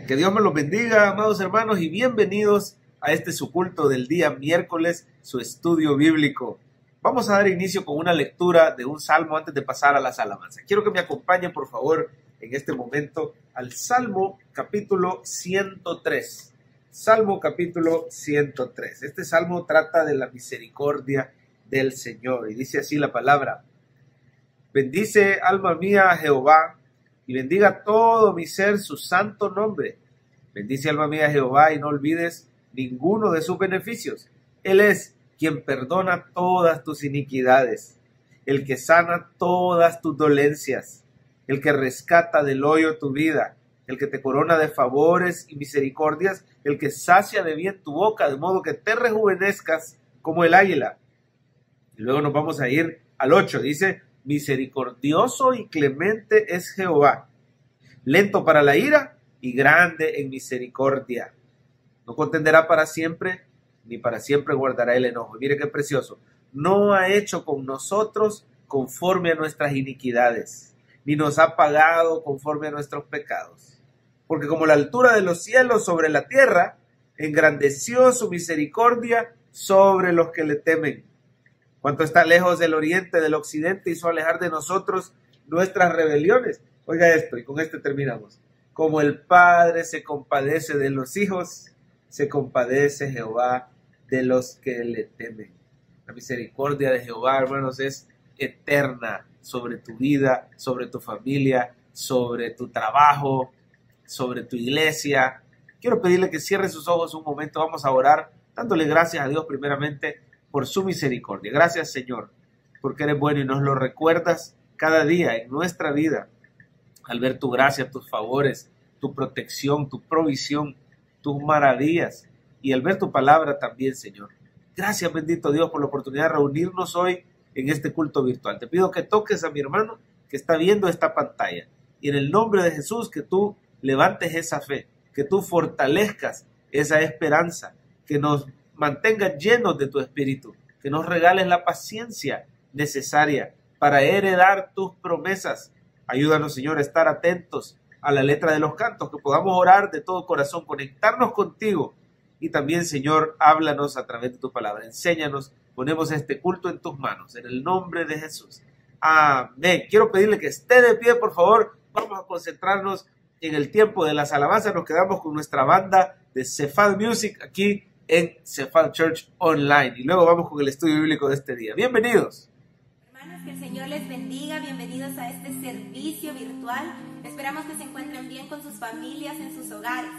Que Dios me los bendiga, amados hermanos, y bienvenidos a este su culto del día miércoles, su estudio bíblico. Vamos a dar inicio con una lectura de un salmo antes de pasar a las alabanzas. Quiero que me acompañen, por favor, en este momento al Salmo capítulo 103. Salmo capítulo 103. Este salmo trata de la misericordia del Señor y dice así la palabra: bendice, alma mía, a Jehová, y bendiga todo mi ser su santo nombre. Bendice, alma mía, a Jehová, y no olvides ninguno de sus beneficios. Él es quien perdona todas tus iniquidades, el que sana todas tus dolencias, el que rescata del hoyo tu vida, el que te corona de favores y misericordias, el que sacia de bien tu boca, de modo que te rejuvenezcas como el águila. Y luego nos vamos a ir al 8, dice: misericordioso y clemente es Jehová, lento para la ira y grande en misericordia. No contenderá para siempre, ni para siempre guardará el enojo. Mire qué precioso. No ha hecho con nosotros conforme a nuestras iniquidades, ni nos ha pagado conforme a nuestros pecados. Porque como la altura de los cielos sobre la tierra, engrandeció su misericordia sobre los que le temen. Cuanto está lejos del oriente del occidente, hizo alejar de nosotros nuestras rebeliones. Oiga esto, y con esto terminamos. Como el Padre se compadece de los hijos, se compadece Jehová de los que le temen. La misericordia de Jehová, hermanos, es eterna sobre tu vida, sobre tu familia, sobre tu trabajo, sobre tu iglesia. Quiero pedirle que cierre sus ojos un momento. Vamos a orar, dándole gracias a Dios primeramente por su misericordia. Gracias, Señor, porque eres bueno y nos lo recuerdas cada día en nuestra vida, al ver tu gracia, tus favores, tu protección, tu provisión, tus maravillas, y al ver tu palabra también, Señor. Gracias, bendito Dios, por la oportunidad de reunirnos hoy en este culto virtual. Te pido que toques a mi hermano que está viendo esta pantalla, y en el nombre de Jesús, que tú levantes esa fe, que tú fortalezcas esa esperanza, que nos mantengas llenos de tu espíritu, que nos regales la paciencia necesaria para heredar tus promesas. Ayúdanos, Señor, a estar atentos a la letra de los cantos, que podamos orar de todo corazón, conectarnos contigo, y también, Señor, háblanos a través de tu palabra. Enséñanos, ponemos este culto en tus manos, en el nombre de Jesús. Amén. Quiero pedirle que esté de pie, por favor. Vamos a concentrarnos en el tiempo de las alabanzas. Nos quedamos con nuestra banda de Cephal Music aquí en Cephal Church Online, y luego vamos con el estudio bíblico de este día. Bienvenidos. Hermanos, que el Señor les bendiga. Bienvenidos a este servicio virtual. Esperamos que se encuentren bien con sus familias, en sus hogares.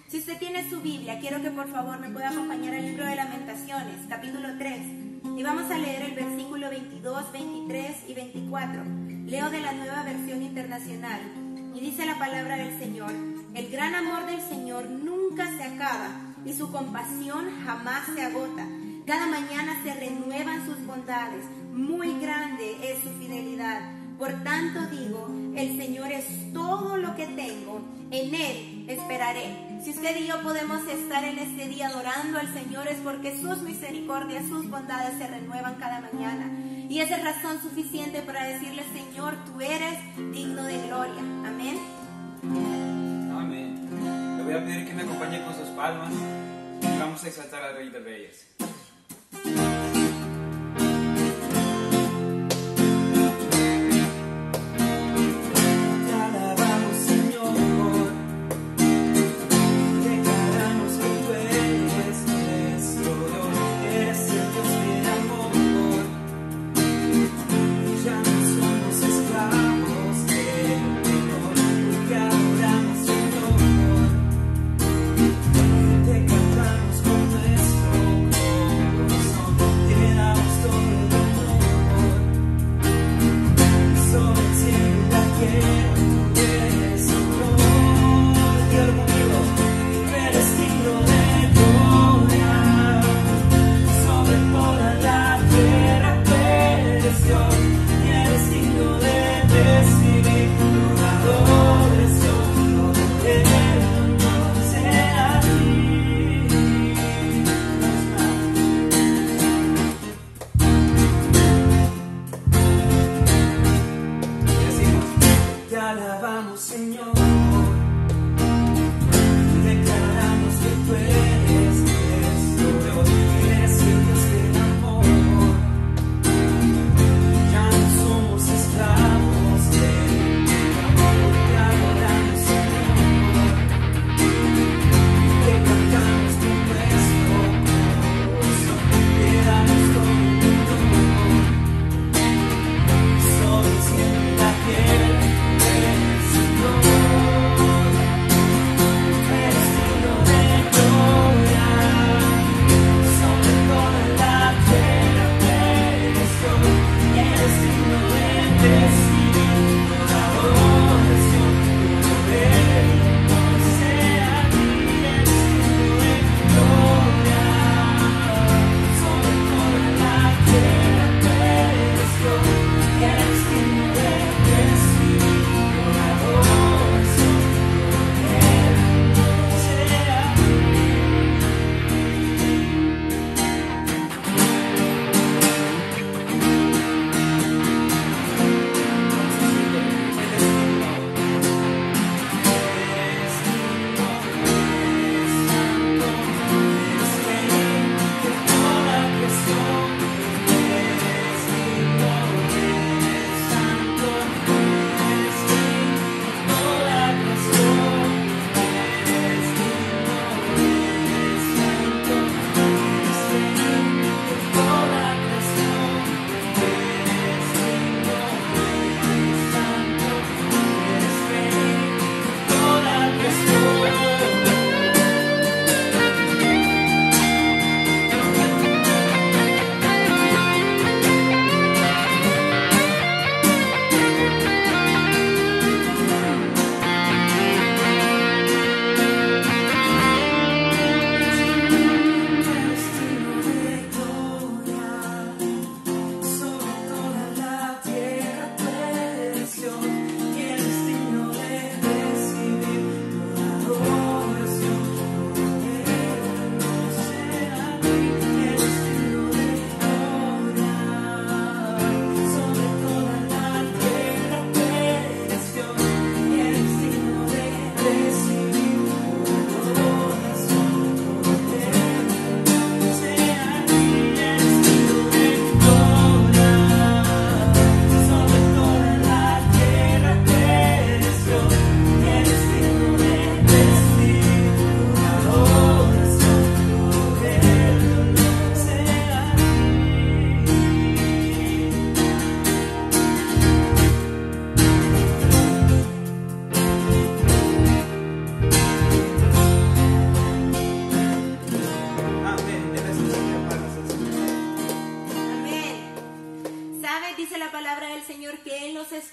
Si usted tiene su Biblia, quiero que por favor me pueda acompañar al libro de Lamentaciones, capítulo 3. Y vamos a leer el versículo 22, 23 y 24. Leo de la Nueva Versión Internacional. Y dice la palabra del Señor: el gran amor del Señor nunca se acaba, y su compasión jamás se agota. Cada mañana se renuevan sus bondades, muy grande es su fidelidad. Por tanto digo, el Señor es todo lo que tengo, en Él esperaré. Si usted y yo podemos estar en este día adorando al Señor, es porque sus misericordias, sus bondades se renuevan cada mañana. Y esa es razón suficiente para decirle: Señor, tú eres digno de gloria. Amén. Amén. Le voy a pedir que me acompañe con sus palmas y vamos a exaltar al Rey de Reyes. Te cantamos con nuestro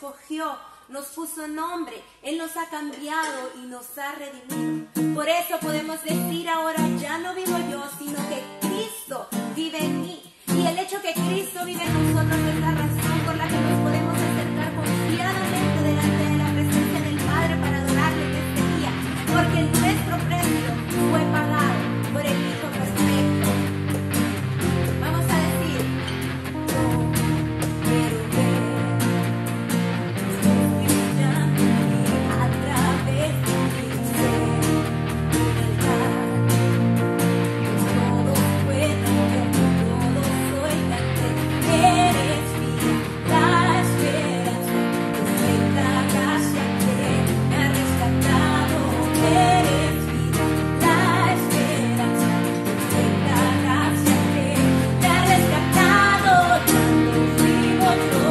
escogió, nos puso nombre, Él nos ha cambiado y nos ha redimido. Por eso podemos decir ahora, ya no vivo yo, sino que Cristo vive en mí. Y el hecho que Cristo vive en nosotros es la razón por la que nos podemos acercar confiadamente delante de la presencia del Padre para adorarle en este día, porque nuestro precio fue pagado por el Hijo perfecto. Vamos a decir, yo quiero ver Jesús brillando a través de mi ser, todos puedan ver, todos oigan que eres vida, la esperanza, perfecta gracia que me ha rescatado, eres vida, la esperanza, perfecta gracia que me ha rescatado, ya no vivo yo,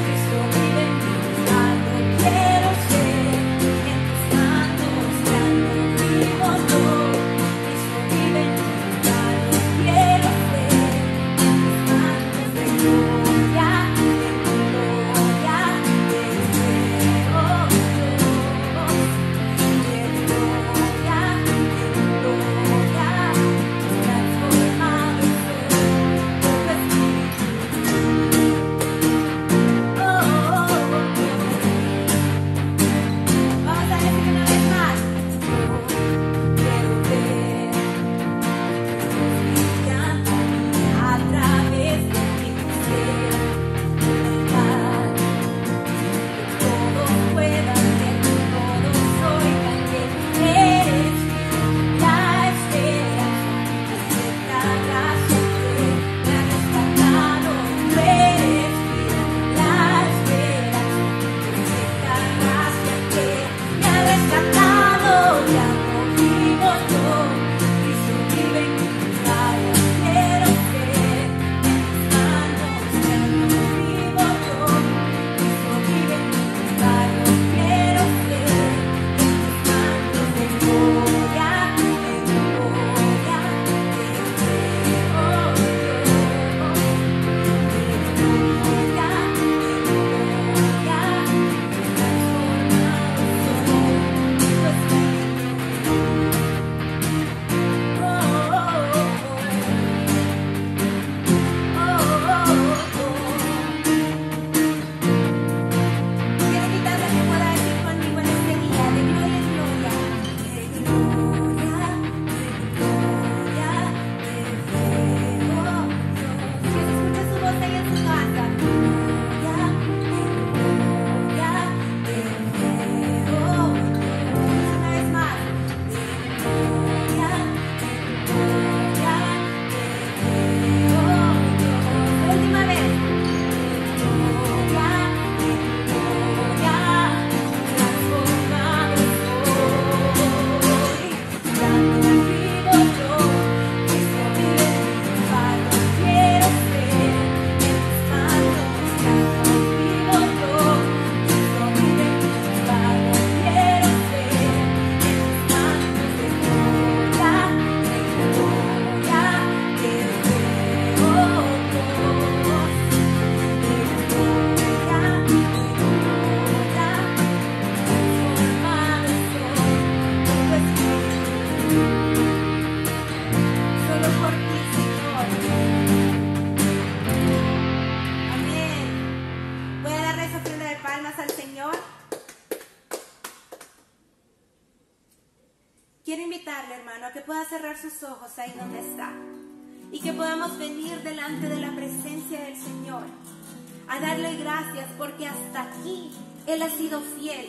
Cristo vive en mí, ya no quiero ser en tus manos, ya no vivo yo, Cristo vive en mí, ya no quiero ser en tus manos, de gloria, de transformado soy por tu Espíritu. Vamos a decir una vez más. Quiero ver brillando a través de mi ser, todos puedan ver, todos oigan que eres la esperanza, perfecta gracia que me ha rescatado, tú eres la esperanza, perfecta gracia que me ha rescatado, ya no vivo yo, Cristo vive en mí, ya no quiero ser en tus manos, ya no vivo yo, Cristo vive en mí, ya no quiero ser en tus manos, de gloria, de gloria, quiero invitarle a que pueda decir conmigo en este día, de gloria en gloria, de gloria, te veo Dios. Que se escuche su voz ahí en su casa. Gloria, te veo Dios. Una vez más. De gloria, te veo Dios. Última vez. Transformado soy, ya no vivo yo, Cristo vive en mí, ya no quiero ser en tus manos, ya no vivo yo, Cristo vive en mí, ya no quiero ser en tus manos, de gloria, te veo Dios. Solo por ti, Señor. Amén. Voy a darle esa ofrenda de palmas al Señor. Quiero invitarle, hermano, a que pueda cerrar sus ojos ahí donde está y que podamos venir delante de la presencia del Señor a darle gracias porque hasta aquí Él ha sido fiel.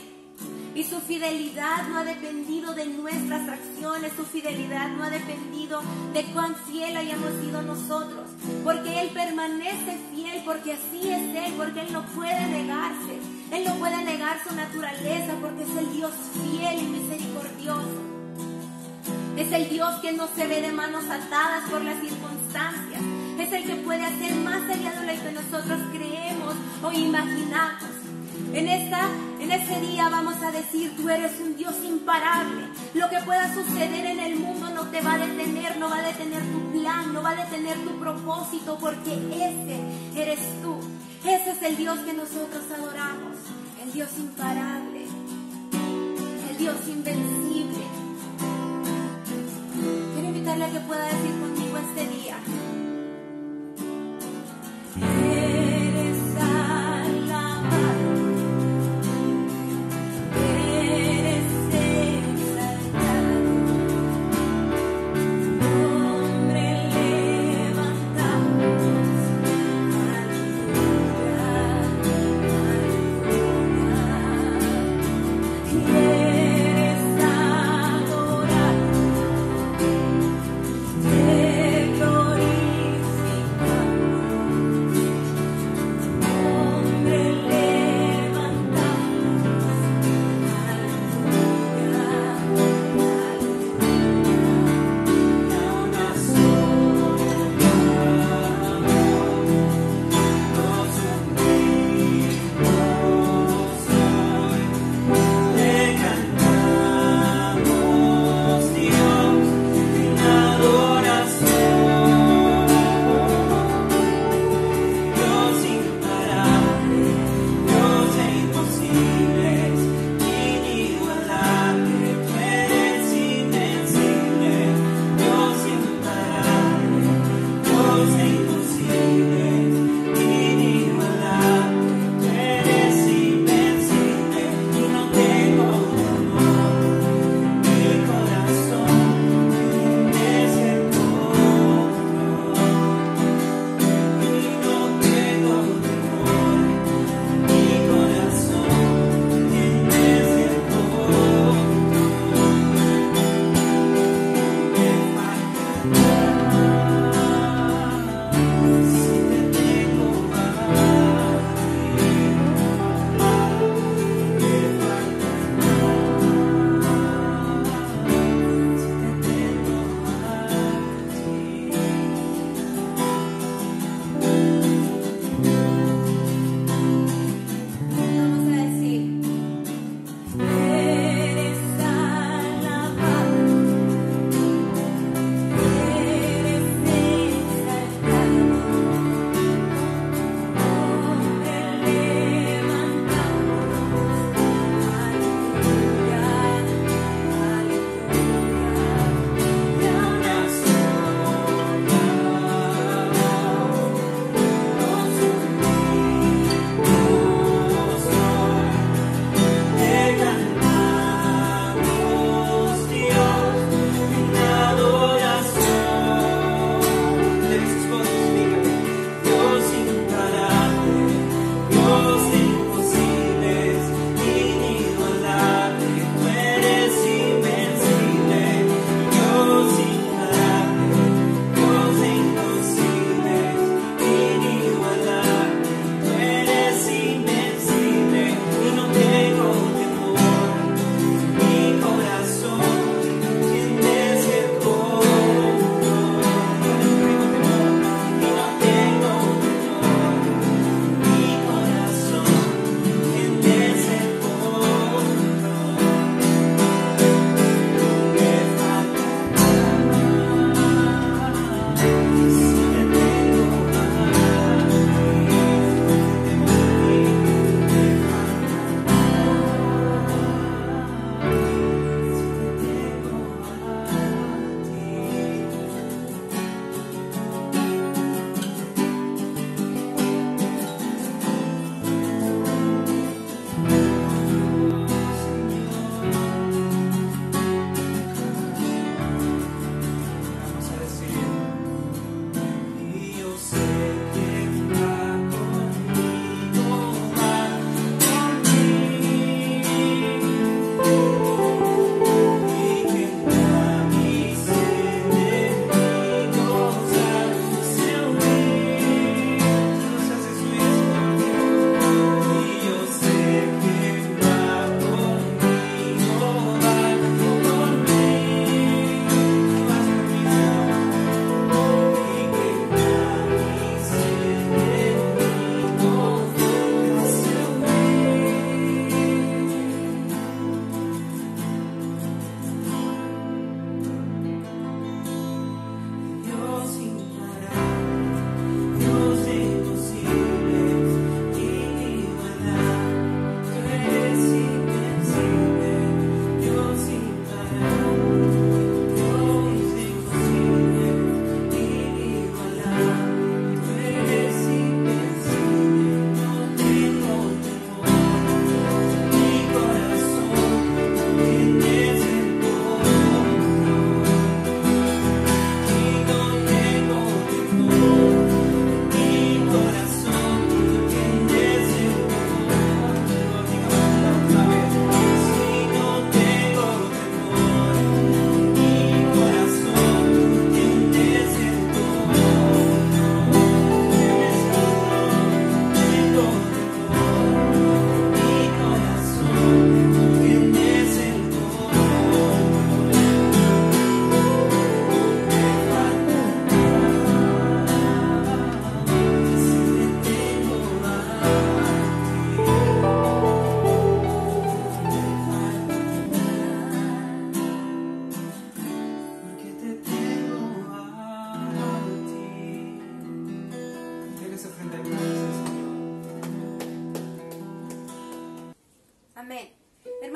Y su fidelidad no ha dependido de nuestras acciones, su fidelidad no ha dependido de cuán fiel hayamos sido nosotros, porque Él permanece fiel, porque así es Él, porque Él no puede negarse, Él no puede negar su naturaleza, porque es el Dios fiel y misericordioso. Es el Dios que no se ve de manos atadas por las circunstancias, es el que puede hacer más allá de lo que nosotros creemos o imaginamos. En ese día vamos a decir, tú eres un Dios imparable. Lo que pueda suceder en el mundo no te va a detener, no va a detener tu plan, no va a detener tu propósito, porque ese eres tú. Ese es el Dios que nosotros adoramos, el Dios imparable, el Dios invencible. Quiero invitarle a que pueda decir conmigo este día: eres alabado, eres exaltado, nombre levantamos, aleluya, aleluya. Eres adorado,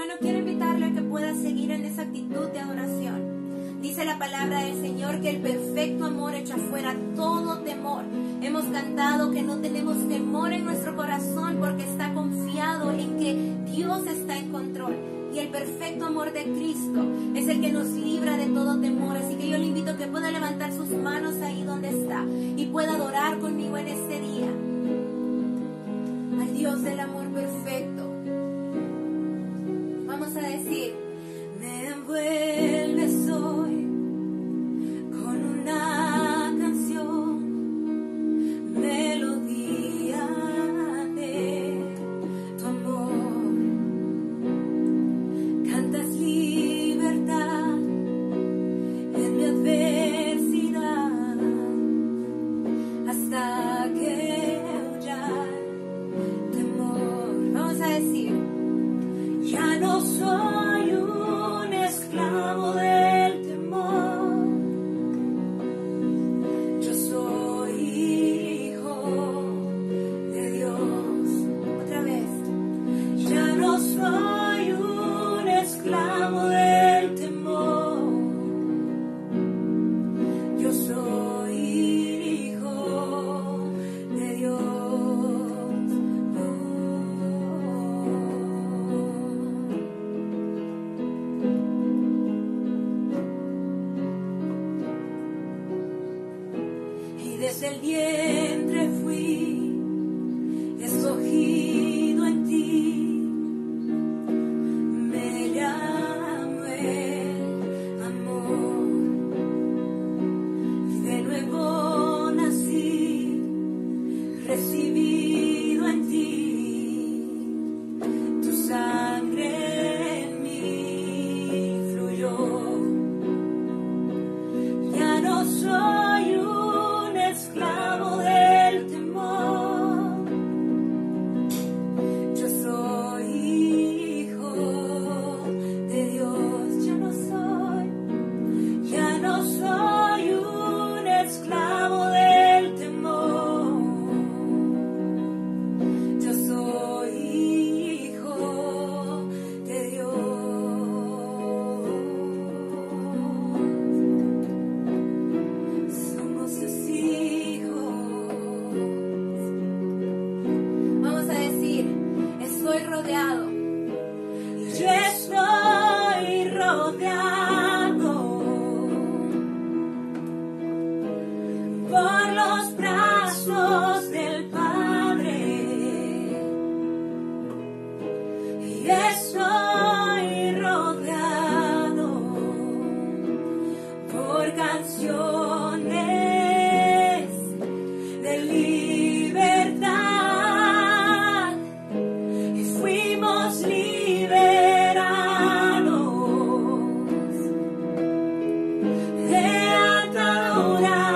bueno, quiero invitarle a que pueda seguir en esa actitud de adoración. Dice la palabra del Señor que el perfecto amor echa fuera todo temor. Hemos cantado que no tenemos temor en nuestro corazón porque está confiado en que Dios está en control. Y el perfecto amor de Cristo es el que nos libra de todo temor. Así que yo le invito a que pueda levantar sus manos ahí donde está y pueda adorar conmigo en este día al Dios del amor perfecto. Vamos a decir: me envuelves hoy con una canción, melodía de tu amor. Cantas libertad en mi adversidad hasta que huya temor. Vamos a decir: ya no soy un esclavo del temor, yo soy hijo de Dios. Otra vez: ya no soy un esclavo del temor, yo soy hijo de Dios. Desde el vientre fui escogido en ti, me llamo el amor, y de nuevo nací, recibido en ti, tu sangre en mí fluyó. Ya no soy un esclavo del temor, yo soy hijo de Dios. Ya no soy un esclavo del temor, yo soy hijo de Dios. Somos sus hijos. Vamos a decir: estoy rodeado. Yo estoy rodeado por los brazos del Padre. Y estoy rodeado por canciones de libertad, y fuimos liberados de ataduras.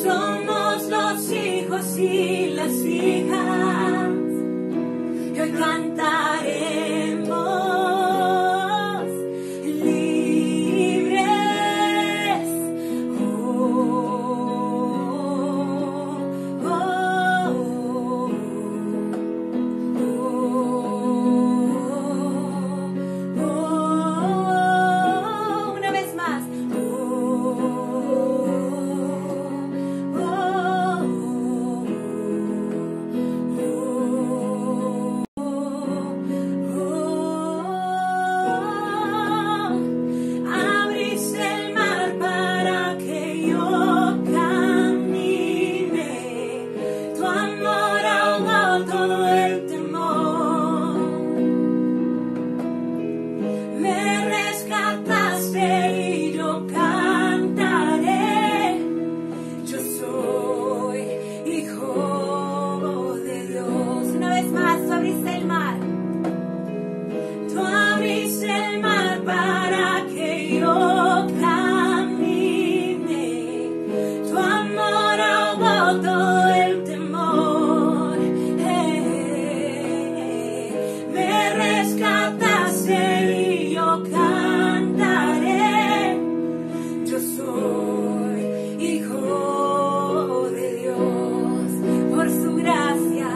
Somos los hijos y las hijas que hoy cantaremos libres. Una vez más. Abriste el mar para que yo camine, tu amor ahogó todo el temor. Me rescataste y yo cantaré, yo soy hijo de Dios. Una vez más: tú abriste el mar. Tú abriste el mar para que yo camine, tu amor ahogó todo el temor. Me rescataste y yo cantaré, yo soy hijo de Dios. Por su gracia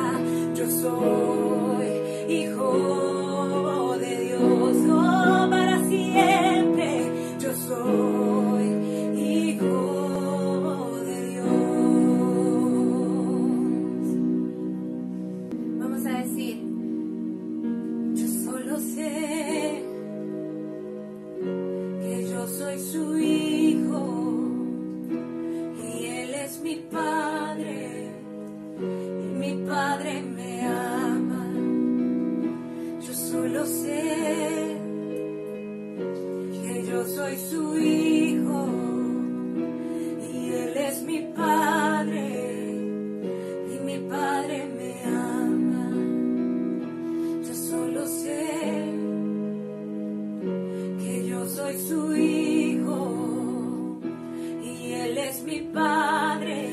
soy hijo de Dios, oh, para siempre yo soy hijo de Dios. Vamos a decir: Yo solo sé que yo soy su hijo y Él es mi Padre y mi Padre me ama. Yo solo sé que yo soy su hijo y Él es mi Padre y mi Padre me ama. Yo solo sé que yo soy su hijo y Él es mi Padre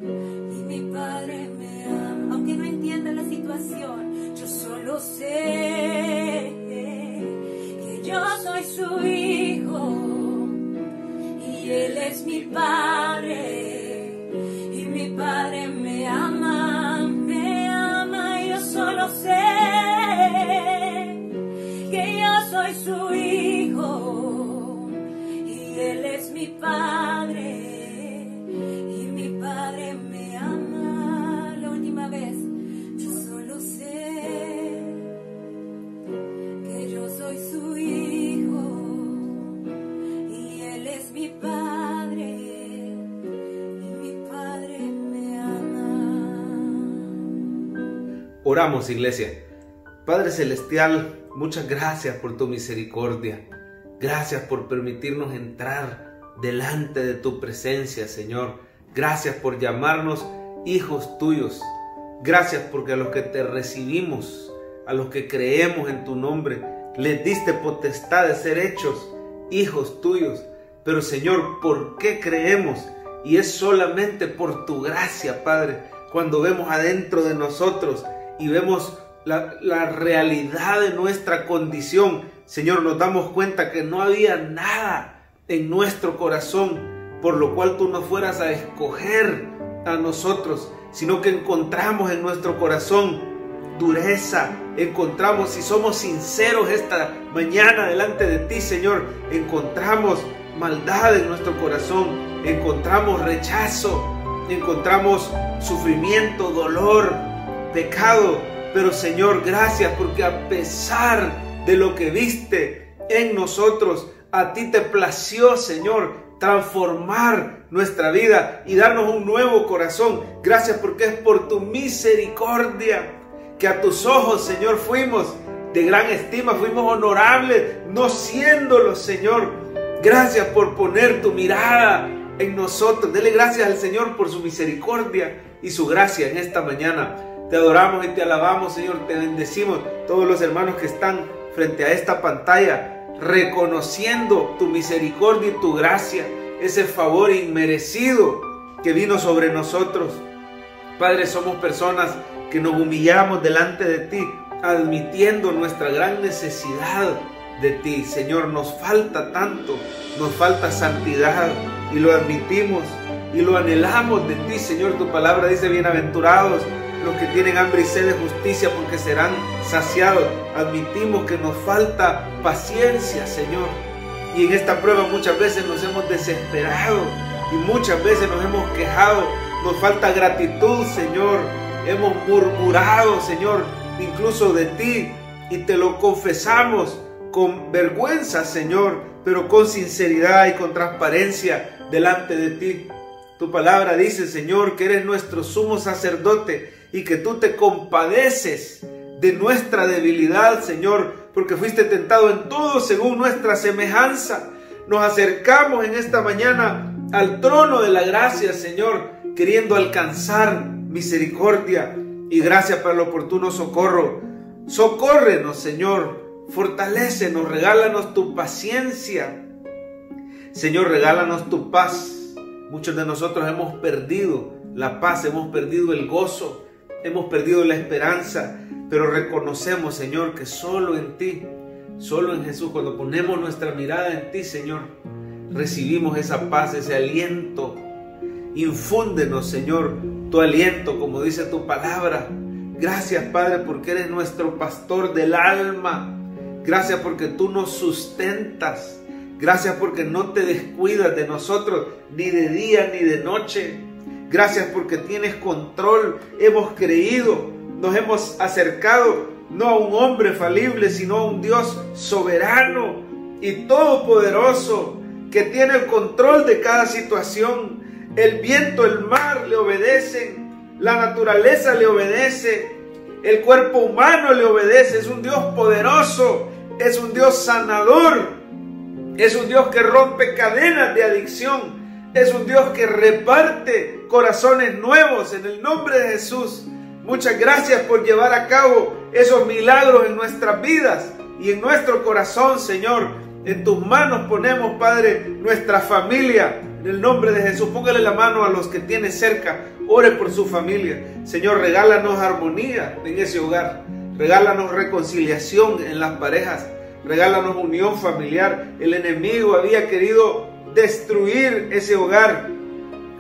y mi Padre me ama. aunque no entienda la situación, Yo solo sé que yo soy su hijo y Él es mi Padre y mi Padre me ama, me ama. Yo solo sé que yo soy su hijo y Él es mi Padre y mi Padre me ama. la última vez, Yo solo sé que yo soy su hijo y Él es mi Padre y mi Padre me ama. Oramos, iglesia. Padre Celestial, muchas gracias por tu misericordia. Gracias por permitirnos entrar delante de tu presencia, Señor. Gracias por llamarnos hijos tuyos. Gracias porque a los que te recibimos, a los que creemos en tu nombre, les diste potestad de ser hechos hijos tuyos. Pero, Señor, ¿por qué creemos? Y es solamente por tu gracia, Padre. Cuando vemos adentro de nosotros y vemos la realidad de nuestra condición, Señor, nos damos cuenta que no había nada en nuestro corazón por lo cual tú no fueras a escoger a nosotros, sino que encontramos en nuestro corazón dureza, encontramos, si somos sinceros esta mañana delante de ti, Señor, encontramos maldad en nuestro corazón, encontramos rechazo, encontramos sufrimiento, dolor, pecado. Pero, Señor, gracias porque a pesar de lo que viste en nosotros, a ti te plació, Señor, transformar nuestra vida y darnos un nuevo corazón. Gracias porque es por tu misericordia que a tus ojos, Señor, fuimos de gran estima, fuimos honorables, no siéndolo, Señor. Gracias por poner tu mirada en nosotros. Dele gracias al Señor por su misericordia y su gracia en esta mañana. Te adoramos y te alabamos, Señor, te bendecimos. Todos los hermanos que están frente a esta pantalla, reconociendo tu misericordia y tu gracia, ese favor inmerecido que vino sobre nosotros. Padre, somos personas que nos humillamos delante de ti, admitiendo nuestra gran necesidad de ti. Señor, nos falta tanto, nos falta santidad y lo admitimos y lo anhelamos de ti, Señor. Tu palabra dice: bienaventurados los que tienen hambre y sed de justicia, porque serán saciados. Admitimos que nos falta paciencia, Señor, y en esta prueba muchas veces nos hemos desesperado y muchas veces nos hemos quejado. Nos falta gratitud, Señor, hemos murmurado, Señor, incluso de ti, y te lo confesamos con vergüenza, Señor, pero con sinceridad y con transparencia delante de ti. Tu palabra dice, Señor, que eres nuestro sumo sacerdote y que tú te compadeces de nuestra debilidad, Señor, porque fuiste tentado en todo según nuestra semejanza. Nos acercamos en esta mañana al trono de la gracia, Señor, queriendo alcanzar misericordia y gracia para el oportuno socorro. Socórrenos, Señor, fortalécenos, regálanos tu paciencia. Señor, regálanos tu paz. Muchos de nosotros hemos perdido la paz, hemos perdido el gozo, hemos perdido la esperanza, pero reconocemos, Señor, que solo en ti, solo en Jesús, cuando ponemos nuestra mirada en ti, Señor, recibimos esa paz, ese aliento. Infúndenos, Señor, tu aliento, como dice tu palabra, Gracias, Padre, porque eres nuestro pastor del alma. Gracias porque tú nos sustentas. Gracias porque no te descuidas de nosotros ni de día ni de noche. Gracias porque tienes control. Hemos creído, nos hemos acercado no a un hombre falible, sino a un Dios soberano y todopoderoso que tiene el control de cada situación. El viento, el mar le obedecen, la naturaleza le obedece, el cuerpo humano le obedece. Es un Dios poderoso, es un Dios sanador, es un Dios que rompe cadenas de adicción, es un Dios que reparte corazones nuevos en el nombre de Jesús. Muchas gracias por llevar a cabo esos milagros en nuestras vidas y en nuestro corazón, Señor. En tus manos ponemos, Padre, nuestra familia. En el nombre de Jesús, póngale la mano a los que tiene cerca. Ore por su familia. Señor, regálanos armonía en ese hogar. Regálanos reconciliación en las parejas. Regálanos unión familiar. El enemigo había querido destruir ese hogar.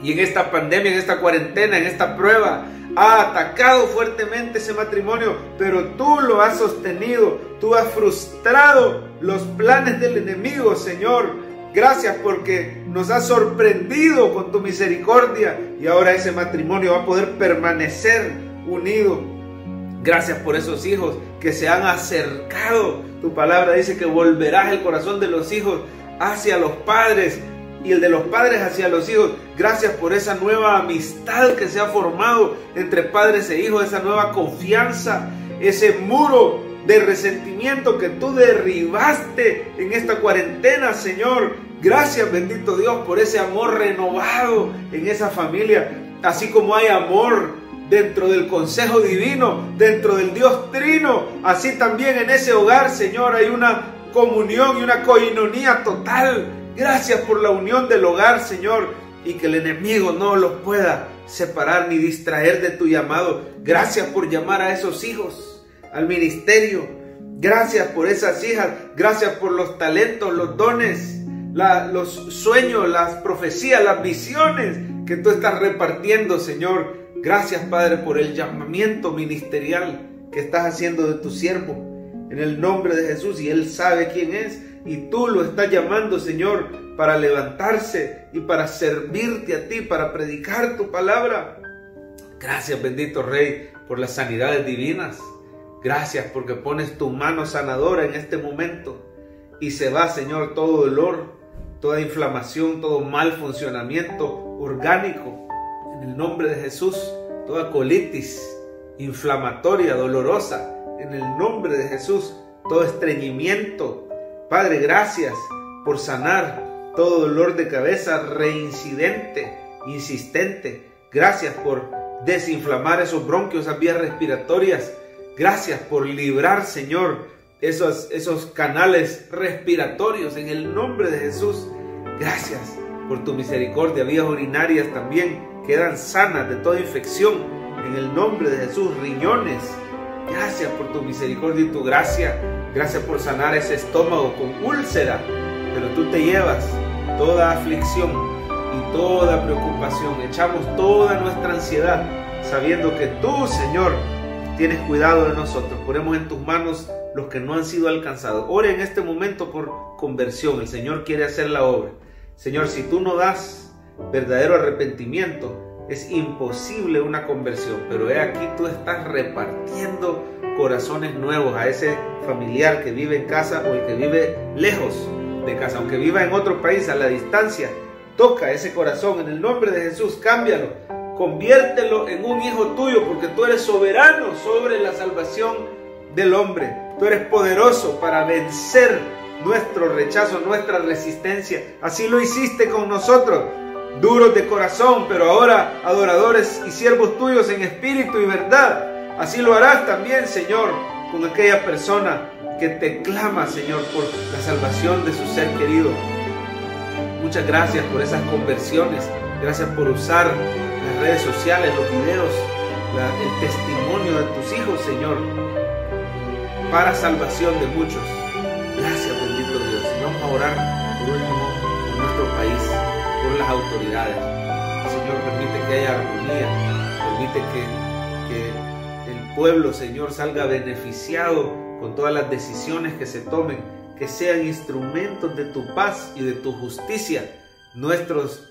Y en esta pandemia, en esta cuarentena, en esta prueba, ha atacado fuertemente ese matrimonio, pero tú lo has sostenido, tú has frustrado los planes del enemigo, Señor. Gracias porque nos has sorprendido con tu misericordia y ahora ese matrimonio va a poder permanecer unido. Gracias por esos hijos que se han acercado. Tu palabra dice que volverás el corazón de los hijos hacia los padres y el de los padres hacia los hijos. Gracias por esa nueva amistad que se ha formado entre padres e hijos, esa nueva confianza, ese muro de resentimiento que tú derribaste en esta cuarentena, Señor. Gracias, bendito Dios, por ese amor renovado en esa familia, así como hay amor dentro del consejo divino, dentro del Dios Trino, así también en ese hogar, Señor, hay una comunión y una coinonía total. Gracias por la unión del hogar, Señor, y que el enemigo no los pueda separar ni distraer de tu llamado. Gracias por llamar a esos hijos al ministerio. Gracias por esas hijas. Gracias por los talentos, los dones, los sueños, las profecías, las visiones que tú estás repartiendo, Señor. Gracias, Padre, por el llamamiento ministerial que estás haciendo de tu siervo. En el nombre de Jesús, y Él sabe quién es. Y tú lo estás llamando, Señor, para levantarse y para servirte a ti, para predicar tu palabra. Gracias, bendito Rey, por las sanidades divinas. Gracias porque pones tu mano sanadora en este momento. Y se va, Señor, todo dolor, toda inflamación, todo mal funcionamiento orgánico. En el nombre de Jesús, toda colitis inflamatoria, dolorosa. En el nombre de Jesús, todo estreñimiento. Padre, gracias por sanar todo dolor de cabeza reincidente, insistente. Gracias por desinflamar esos bronquios, esas vías respiratorias. Gracias por librar, Señor, esos canales respiratorios en el nombre de Jesús. Gracias por tu misericordia. Vías urinarias también quedan sanas de toda infección en el nombre de Jesús. Riñones. Gracias por tu misericordia y tu gracia. Gracias por sanar ese estómago con úlcera. Pero tú te llevas toda aflicción y toda preocupación. Echamos toda nuestra ansiedad sabiendo que tú, Señor, tienes cuidado de nosotros. Ponemos en tus manos los que no han sido alcanzados. Ore en este momento por conversión. El Señor quiere hacer la obra. Señor, si tú no das verdadero arrepentimiento, es imposible una conversión, pero he aquí tú estás repartiendo corazones nuevos a ese familiar que vive en casa o el que vive lejos de casa, aunque viva en otro país a la distancia. Toca ese corazón en el nombre de Jesús, cámbialo, conviértelo en un hijo tuyo, porque tú eres soberano sobre la salvación del hombre. Tú eres poderoso para vencer nuestro rechazo, nuestra resistencia. Así lo hiciste con nosotros, duros de corazón, pero ahora adoradores y siervos tuyos en espíritu y verdad. Así lo harás también, Señor, con aquella persona que te clama, Señor, por la salvación de su ser querido. Muchas gracias por esas conversiones. Gracias por usar las redes sociales, los videos, el testimonio de tus hijos, Señor, para salvación de muchos. Gracias, bendito Dios. Y vamos a orar por último por nuestro país, por las autoridades. Señor, permite que haya armonía, permite que el pueblo, Señor, salga beneficiado con todas las decisiones que se tomen, que sean instrumentos de tu paz y de tu justicia. Nuestros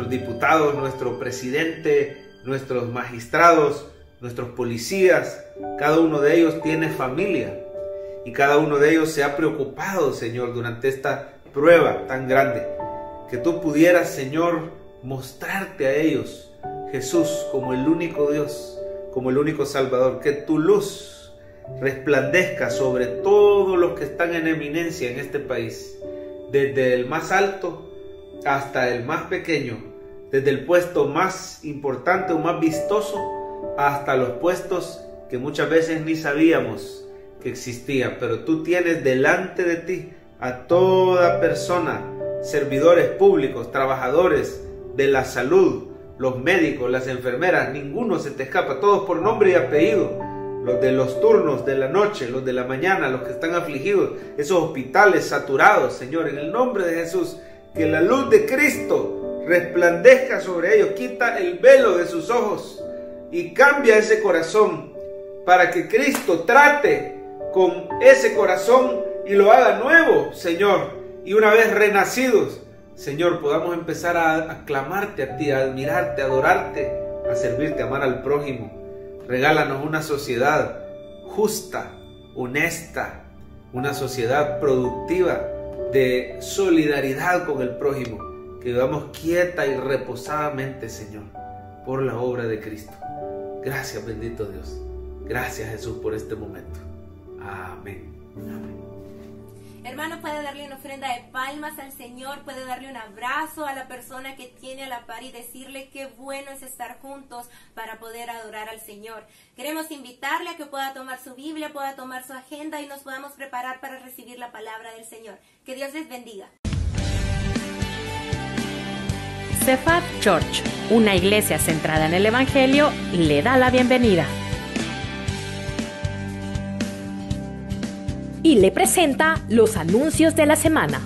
diputados, nuestro presidente, nuestros magistrados, nuestros policías, cada uno de ellos tiene familia y cada uno de ellos se ha preocupado, Señor, durante esta prueba tan grande. Que tú pudieras, Señor, mostrarte a ellos, Jesús, como el único Dios, como el único Salvador. Que tu luz resplandezca sobre todos los que están en eminencia en este país, desde el más alto hasta el más pequeño, desde el puesto más importante o más vistoso hasta los puestos que muchas veces ni sabíamos que existían. Pero tú tienes delante de ti a toda persona, servidores públicos, trabajadores de la salud, los médicos, las enfermeras, ninguno se te escapa, todos por nombre y apellido, los de los turnos de la noche, los de la mañana, los que están afligidos, esos hospitales saturados, Señor, en el nombre de Jesús, que la luz de Cristo resplandezca sobre ellos, quita el velo de sus ojos y cambia ese corazón para que Cristo trate con ese corazón y lo haga nuevo, Señor, y una vez renacidos, Señor, podamos empezar a aclamarte a ti, a admirarte, a adorarte, a servirte, a amar al prójimo. Regálanos una sociedad justa, honesta, una sociedad productiva de solidaridad con el prójimo, que vivamos quieta y reposadamente, Señor, por la obra de Cristo. Gracias, bendito Dios. Gracias, Jesús, por este momento. Amén. Amén. Hermano, puede darle una ofrenda de palmas al Señor, puede darle un abrazo a la persona que tiene a la par y decirle qué bueno es estar juntos para poder adorar al Señor. Queremos invitarle a que pueda tomar su Biblia, pueda tomar su agenda y nos podamos preparar para recibir la palabra del Señor. Que Dios les bendiga. Cephad Church, una iglesia centrada en el Evangelio, le da la bienvenida. Y le presenta los anuncios de la semana.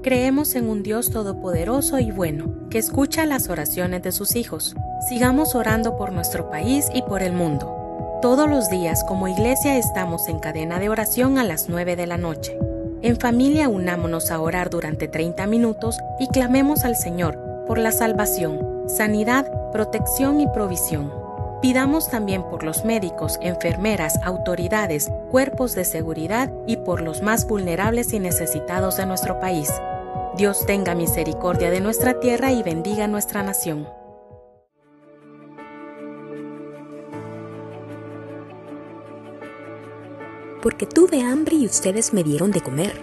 Creemos en un Dios todopoderoso y bueno, que escucha las oraciones de sus hijos. Sigamos orando por nuestro país y por el mundo. Todos los días como iglesia estamos en cadena de oración a las 9 de la noche. En familia unámonos a orar durante 30 minutos y clamemos al Señor por la salvación, sanidad, protección y provisión. Pidamos también por los médicos, enfermeras, autoridades, cuerpos de seguridad y por los más vulnerables y necesitados de nuestro país. Dios tenga misericordia de nuestra tierra y bendiga nuestra nación. Porque tuve hambre y ustedes me dieron de comer.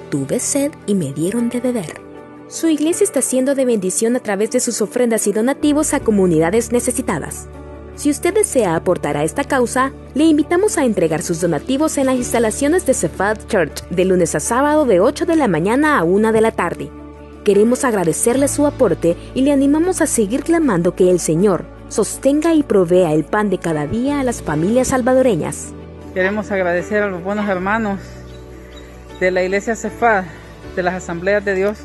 Tuve sed y me dieron de beber. Su iglesia está siendo de bendición a través de sus ofrendas y donativos a comunidades necesitadas. Si usted desea aportar a esta causa, le invitamos a entregar sus donativos en las instalaciones de Cephad Church de lunes a sábado de 8 de la mañana a 1 de la tarde. Queremos agradecerle su aporte y le animamos a seguir clamando que el Señor sostenga y provea el pan de cada día a las familias salvadoreñas. Queremos agradecer a los buenos hermanos de la iglesia Cephad, de las Asambleas de Dios,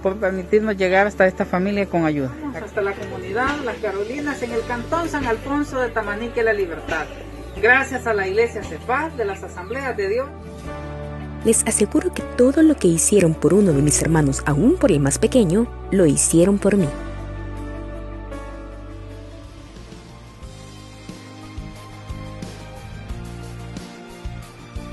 por permitirnos llegar hasta esta familia con ayuda. Hasta la comunidad Las Carolinas en el cantón San Alfonso de Tamanique, La Libertad. Gracias a la iglesia Cephad de las Asambleas de Dios. Les aseguro que todo lo que hicieron por uno de mis hermanos, aún por el más pequeño, lo hicieron por mí.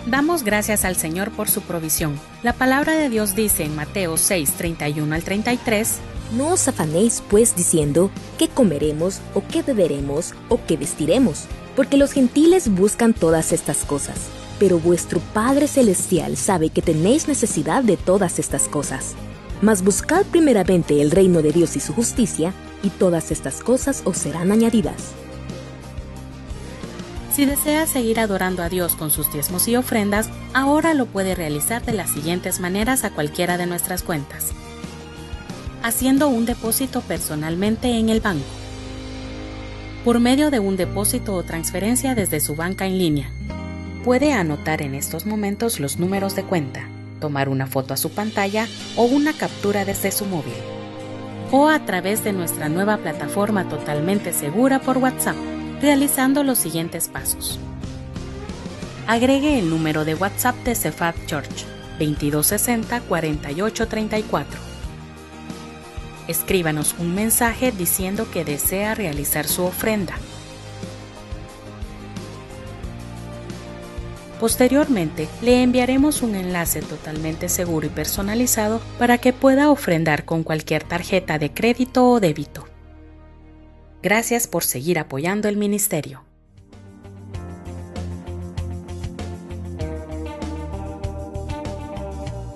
Damos gracias al Señor por su provisión. La palabra de Dios dice en Mateo 6, 31 al 33: No os afanéis pues diciendo, ¿qué comeremos, o qué beberemos, o qué vestiremos? Porque los gentiles buscan todas estas cosas. Pero vuestro Padre Celestial sabe que tenéis necesidad de todas estas cosas. Mas buscad primeramente el reino de Dios y su justicia, y todas estas cosas os serán añadidas. Si desea seguir adorando a Dios con sus diezmos y ofrendas, ahora lo puede realizar de las siguientes maneras a cualquiera de nuestras cuentas. Haciendo un depósito personalmente en el banco. Por medio de un depósito o transferencia desde su banca en línea. Puede anotar en estos momentos los números de cuenta: tomar una foto a su pantalla o una captura desde su móvil. O a través de nuestra nueva plataforma totalmente segura por WhatsApp, realizando los siguientes pasos. Agregue el número de WhatsApp de Cephad Church, 2260-4834. Escríbanos un mensaje diciendo que desea realizar su ofrenda. Posteriormente, le enviaremos un enlace totalmente seguro y personalizado para que pueda ofrendar con cualquier tarjeta de crédito o débito. Gracias por seguir apoyando el ministerio.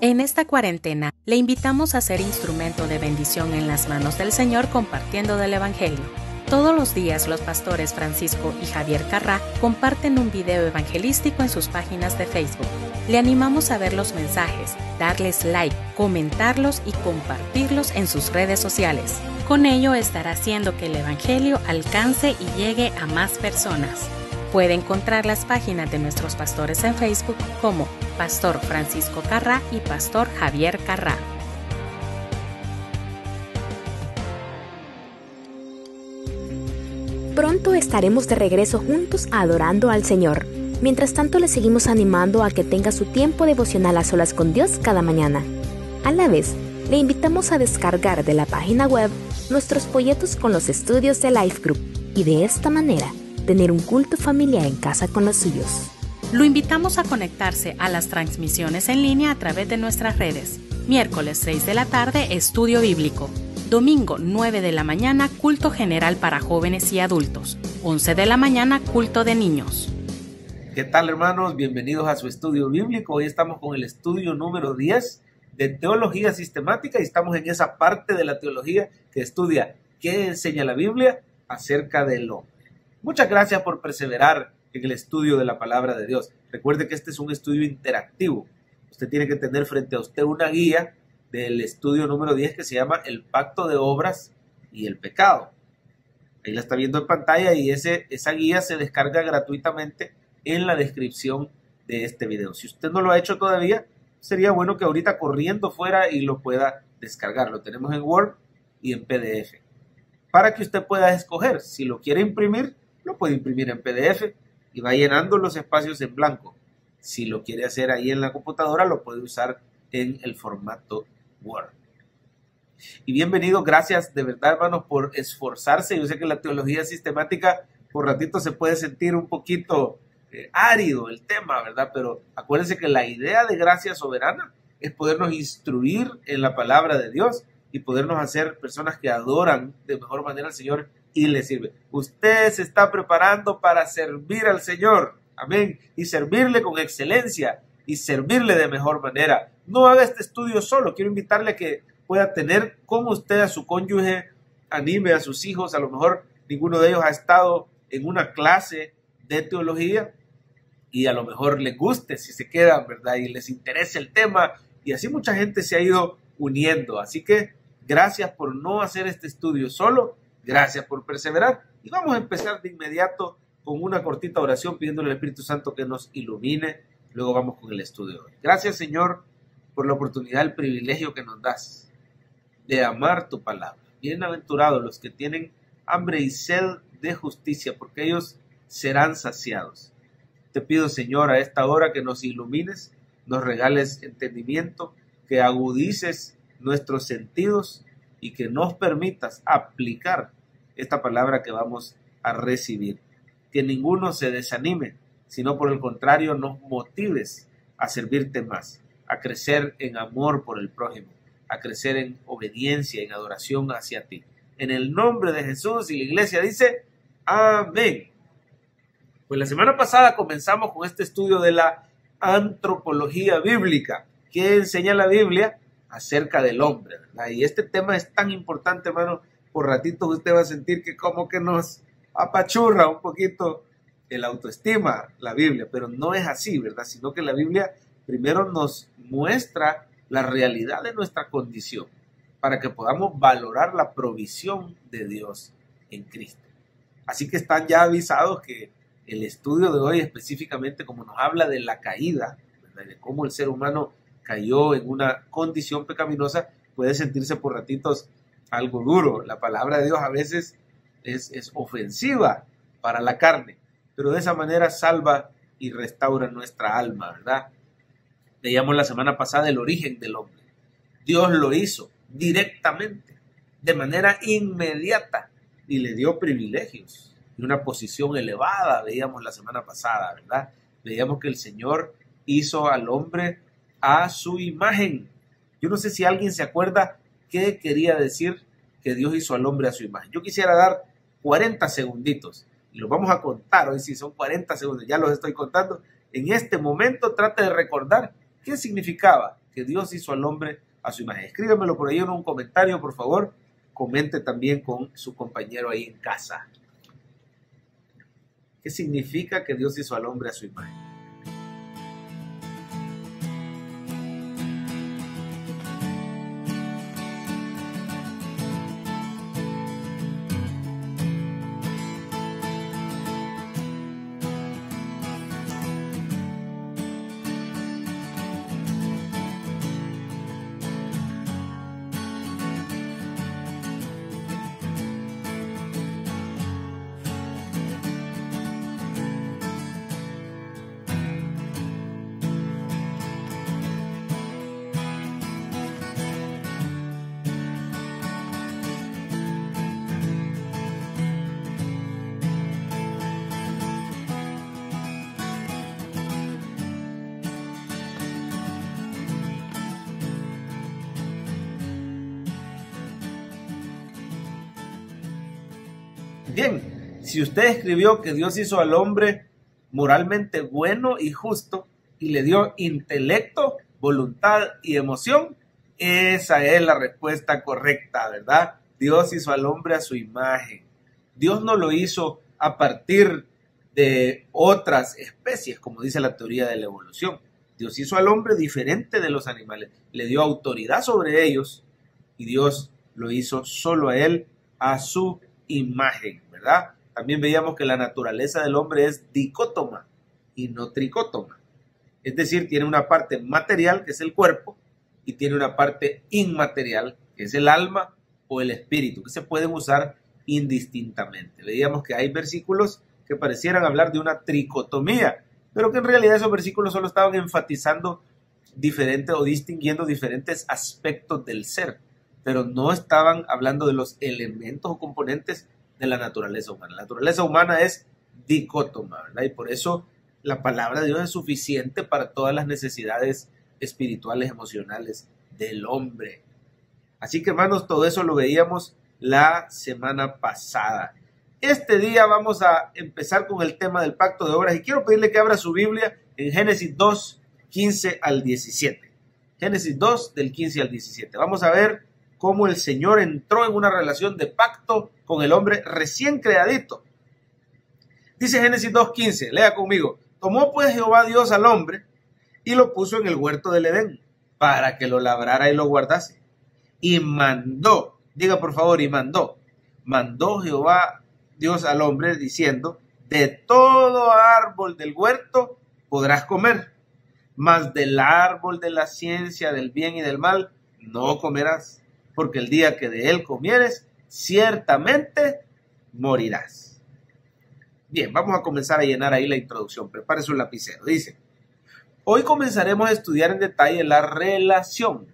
En esta cuarentena, le invitamos a ser instrumento de bendición en las manos del Señor compartiendo del Evangelio. Todos los días los pastores Francisco y Javier Carrá comparten un video evangelístico en sus páginas de Facebook. Le animamos a ver los mensajes, darles like, comentarlos y compartirlos en sus redes sociales. Con ello estará haciendo que el Evangelio alcance y llegue a más personas. Puede encontrar las páginas de nuestros pastores en Facebook como Pastor Francisco Carrá y Pastor Javier Carrá. Pronto estaremos de regreso juntos adorando al Señor. Mientras tanto, le seguimos animando a que tenga su tiempo devocional a solas con Dios cada mañana. A la vez, le invitamos a descargar de la página web nuestros folletos con los estudios de Life Group y de esta manera tener un culto familiar en casa con los suyos. Lo invitamos a conectarse a las transmisiones en línea a través de nuestras redes. Miércoles 6 de la tarde, estudio bíblico. Domingo 9 de la mañana, culto general para jóvenes y adultos. 11 de la mañana, culto de niños. ¿Qué tal, hermanos? Bienvenidos a su estudio bíblico. Hoy estamos con el estudio número 10 de Teología Sistemática y estamos en esa parte de la teología que estudia qué enseña la Biblia acerca del hombre. Muchas gracias por perseverar en el estudio de la palabra de Dios. Recuerde que este es un estudio interactivo. Usted tiene que tener frente a usted una guía del estudio número 10 que se llama El Pacto de Obras y el Pecado. Ahí la está viendo en pantalla y esa guía se descarga gratuitamente en la descripción de este video. Si usted no lo ha hecho todavía, sería bueno que ahorita corriendo fuera y lo pueda descargar. Lo tenemos en Word y en PDF. Para que usted pueda escoger, si lo quiere imprimir, lo puede imprimir en PDF y va llenando los espacios en blanco. Si lo quiere hacer ahí en la computadora, lo puede usar en el formato Word. Y bienvenido, gracias de verdad, hermanos, por esforzarse. Yo sé que la teología sistemática por ratito se puede sentir un poquito árido el tema, ¿verdad? Pero acuérdense que la idea de gracia soberana es podernos instruir en la palabra de Dios y podernos hacer personas que adoran de mejor manera al Señor y le sirve. Usted se está preparando para servir al Señor, amén, y servirle con excelencia y servirle de mejor manera. No haga este estudio solo. Quiero invitarle a que pueda tener con usted a su cónyuge, anime a sus hijos. A lo mejor ninguno de ellos ha estado en una clase de teología y a lo mejor les guste si se quedan, ¿verdad? Y les interesa el tema y así mucha gente se ha ido uniendo. Así que gracias por no hacer este estudio solo. Gracias por perseverar y vamos a empezar de inmediato con una cortita oración pidiéndole al Espíritu Santo que nos ilumine. Luego vamos con el estudio de hoy. Gracias, Señor, por la oportunidad, el privilegio que nos das de amar tu palabra. Bienaventurados los que tienen hambre y sed de justicia, porque ellos serán saciados. Te pido, Señor, a esta hora que nos ilumines, nos regales entendimiento, que agudices nuestros sentidos y que nos permitas aplicar esta palabra que vamos a recibir. Que ninguno se desanime, sino por el contrario nos motives a servirte más, a crecer en amor por el prójimo, a crecer en obediencia, en adoración hacia ti. En el nombre de Jesús, y la iglesia dice, amén. Pues la semana pasada comenzamos con este estudio de la antropología bíblica, que enseña la Biblia acerca del hombre, ¿verdad? Y este tema es tan importante, hermano, por ratitos usted va a sentir que como que nos apachurra un poquito el autoestima, la Biblia, pero no es así, ¿verdad? Sino que la Biblia primero nos muestra la realidad de nuestra condición para que podamos valorar la provisión de Dios en Cristo. Así que están ya avisados que el estudio de hoy específicamente, como nos habla de la caída, ¿verdad? De cómo el ser humano cayó en una condición pecaminosa, puede sentirse por ratitos algo duro. La palabra de Dios a veces es ofensiva para la carne, pero de esa manera salva y restaura nuestra alma, ¿verdad? Veíamos la semana pasada el origen del hombre. Dios lo hizo directamente, de manera inmediata, y le dio privilegios y una posición elevada. Veíamos la semana pasada, ¿verdad? Veíamos que el Señor hizo al hombre a su imagen. Yo no sé si alguien se acuerda qué quería decir que Dios hizo al hombre a su imagen. Yo quisiera dar 40 segunditos y los vamos a contar hoy. Si son 40 segundos, ya los estoy contando. En este momento trate de recordar qué significaba que Dios hizo al hombre a su imagen. Escríbemelo por ahí en un comentario, por favor. Comente también con su compañero ahí en casa. ¿Qué significa que Dios hizo al hombre a su imagen? Bien, si usted escribió que Dios hizo al hombre moralmente bueno y justo y le dio intelecto, voluntad y emoción, esa es la respuesta correcta, ¿verdad? Dios hizo al hombre a su imagen. Dios no lo hizo a partir de otras especies, como dice la teoría de la evolución. Dios hizo al hombre diferente de los animales, le dio autoridad sobre ellos y Dios lo hizo solo a él, a su imagen, ¿verdad? También veíamos que la naturaleza del hombre es dicótoma y no tricótoma. Es decir, tiene una parte material, que es el cuerpo, y tiene una parte inmaterial, que es el alma o el espíritu, que se pueden usar indistintamente. Veíamos que hay versículos que parecieran hablar de una tricotomía, pero que en realidad esos versículos solo estaban enfatizando diferentes o distinguiendo diferentes aspectos del ser, pero no estaban hablando de los elementos o componentes de la naturaleza humana. La naturaleza humana es dicótoma, ¿verdad? Y por eso la palabra de Dios es suficiente para todas las necesidades espirituales, emocionales del hombre. Así que, hermanos, todo eso lo veíamos la semana pasada. Este día vamos a empezar con el tema del pacto de obras y quiero pedirle que abra su Biblia en Génesis 2, 15 al 17. Génesis 2, del 15 al 17. Vamos a ver cómo el Señor entró en una relación de pacto con el hombre recién creadito. Dice Génesis 2:15, lea conmigo. Tomó pues Jehová Dios al hombre y lo puso en el huerto del Edén para que lo labrara y lo guardase. Y mandó, diga por favor, y mandó Jehová Dios al hombre diciendo, de todo árbol del huerto podrás comer, mas del árbol de la ciencia del bien y del mal no comerás, porque el día que de él comieres, ciertamente morirás. Bien, vamos a comenzar a llenar ahí la introducción. Prepare su lapicero. Dice, hoy comenzaremos a estudiar en detalle la relación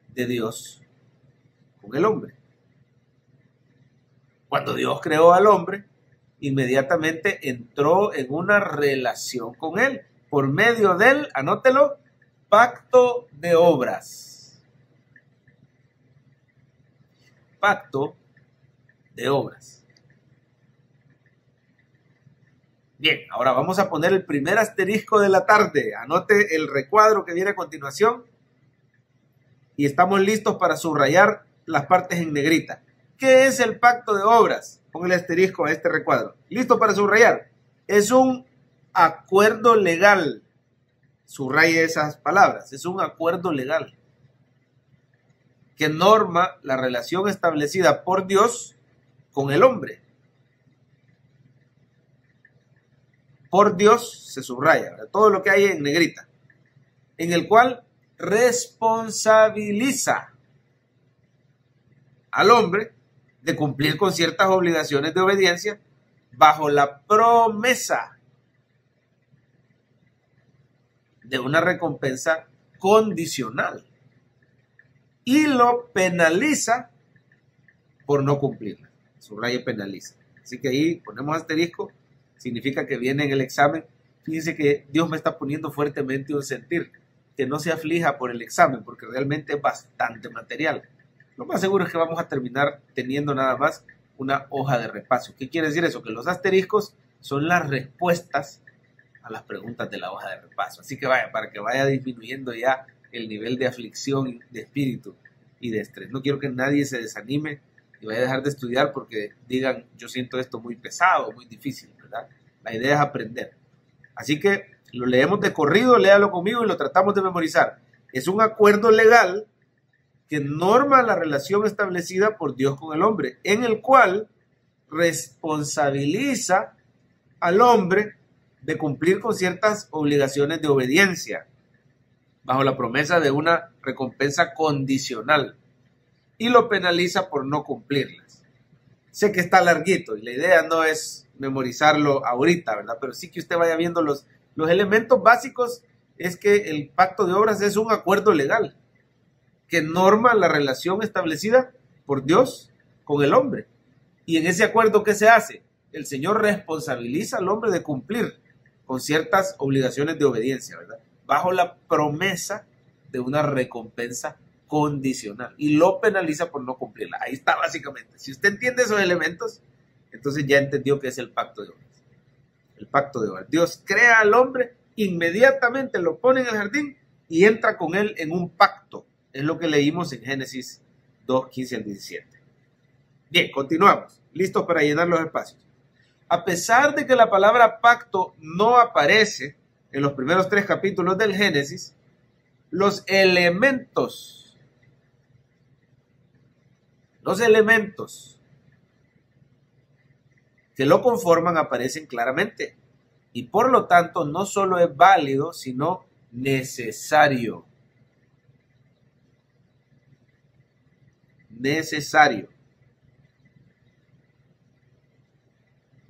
de Dios con el hombre. Cuando Dios creó al hombre, inmediatamente entró en una relación con él por medio del, anótelo, pacto de obras. Pacto de obras. Bien, ahora vamos a poner el primer asterisco de la tarde. Anote el recuadro que viene a continuación y estamos listos para subrayar las partes en negrita. ¿Qué es el pacto de obras? Pon el asterisco a este recuadro. ¿Listo para subrayar? Es un acuerdo legal. Subraye esas palabras. Es un acuerdo legal que norma la relación establecida por Dios con el hombre. por Dios, se subraya, ¿verdad? Todo lo que hay en negrita, en el cual responsabiliza al hombre de cumplir con ciertas obligaciones de obediencia bajo la promesa de una recompensa condicional y lo penaliza por no cumplirla. Subraya penaliza. Así que ahí ponemos asterisco, significa que viene en el examen. Fíjense que Dios me está poniendo fuertemente un sentir, que no se aflija por el examen, porque realmente es bastante material. Lo más seguro es que vamos a terminar teniendo nada más una hoja de repaso. ¿Qué quiere decir eso? Que los asteriscos son las respuestas a las preguntas de la hoja de repaso. Así que vaya, para que vaya disminuyendo ya el nivel de aflicción, de espíritu y de estrés. No quiero que nadie se desanime y vaya a dejar de estudiar porque digan, yo siento esto muy pesado, muy difícil, ¿verdad? La idea es aprender. Así que lo leemos de corrido, léalo conmigo y lo tratamos de memorizar. Es un acuerdo legal que norma la relación establecida por Dios con el hombre, en el cual responsabiliza al hombre de cumplir con ciertas obligaciones de obediencia, bajo la promesa de una recompensa condicional, y lo penaliza por no cumplirlas. Sé que está larguito y la idea no es memorizarlo ahorita, ¿verdad? Pero sí que usted vaya viendo los elementos básicos. Es que el pacto de obras es un acuerdo legal que norma la relación establecida por Dios con el hombre. Y en ese acuerdo, ¿qué se hace? El Señor responsabiliza al hombre de cumplir con ciertas obligaciones de obediencia, ¿verdad? Bajo la promesa de una recompensa condicional. Y lo penaliza por no cumplirla. Ahí está básicamente. Si usted entiende esos elementos, entonces ya entendió que es el pacto de obras. El pacto de obras. Dios crea al hombre, inmediatamente lo pone en el jardín y entra con él en un pacto. Es lo que leímos en Génesis 2, 15 al 17. Bien, continuamos. Listos para llenar los espacios. A pesar de que la palabra pacto no aparece en los primeros 3 capítulos del Génesis, los elementos que lo conforman aparecen claramente y por lo tanto no solo es válido, sino necesario.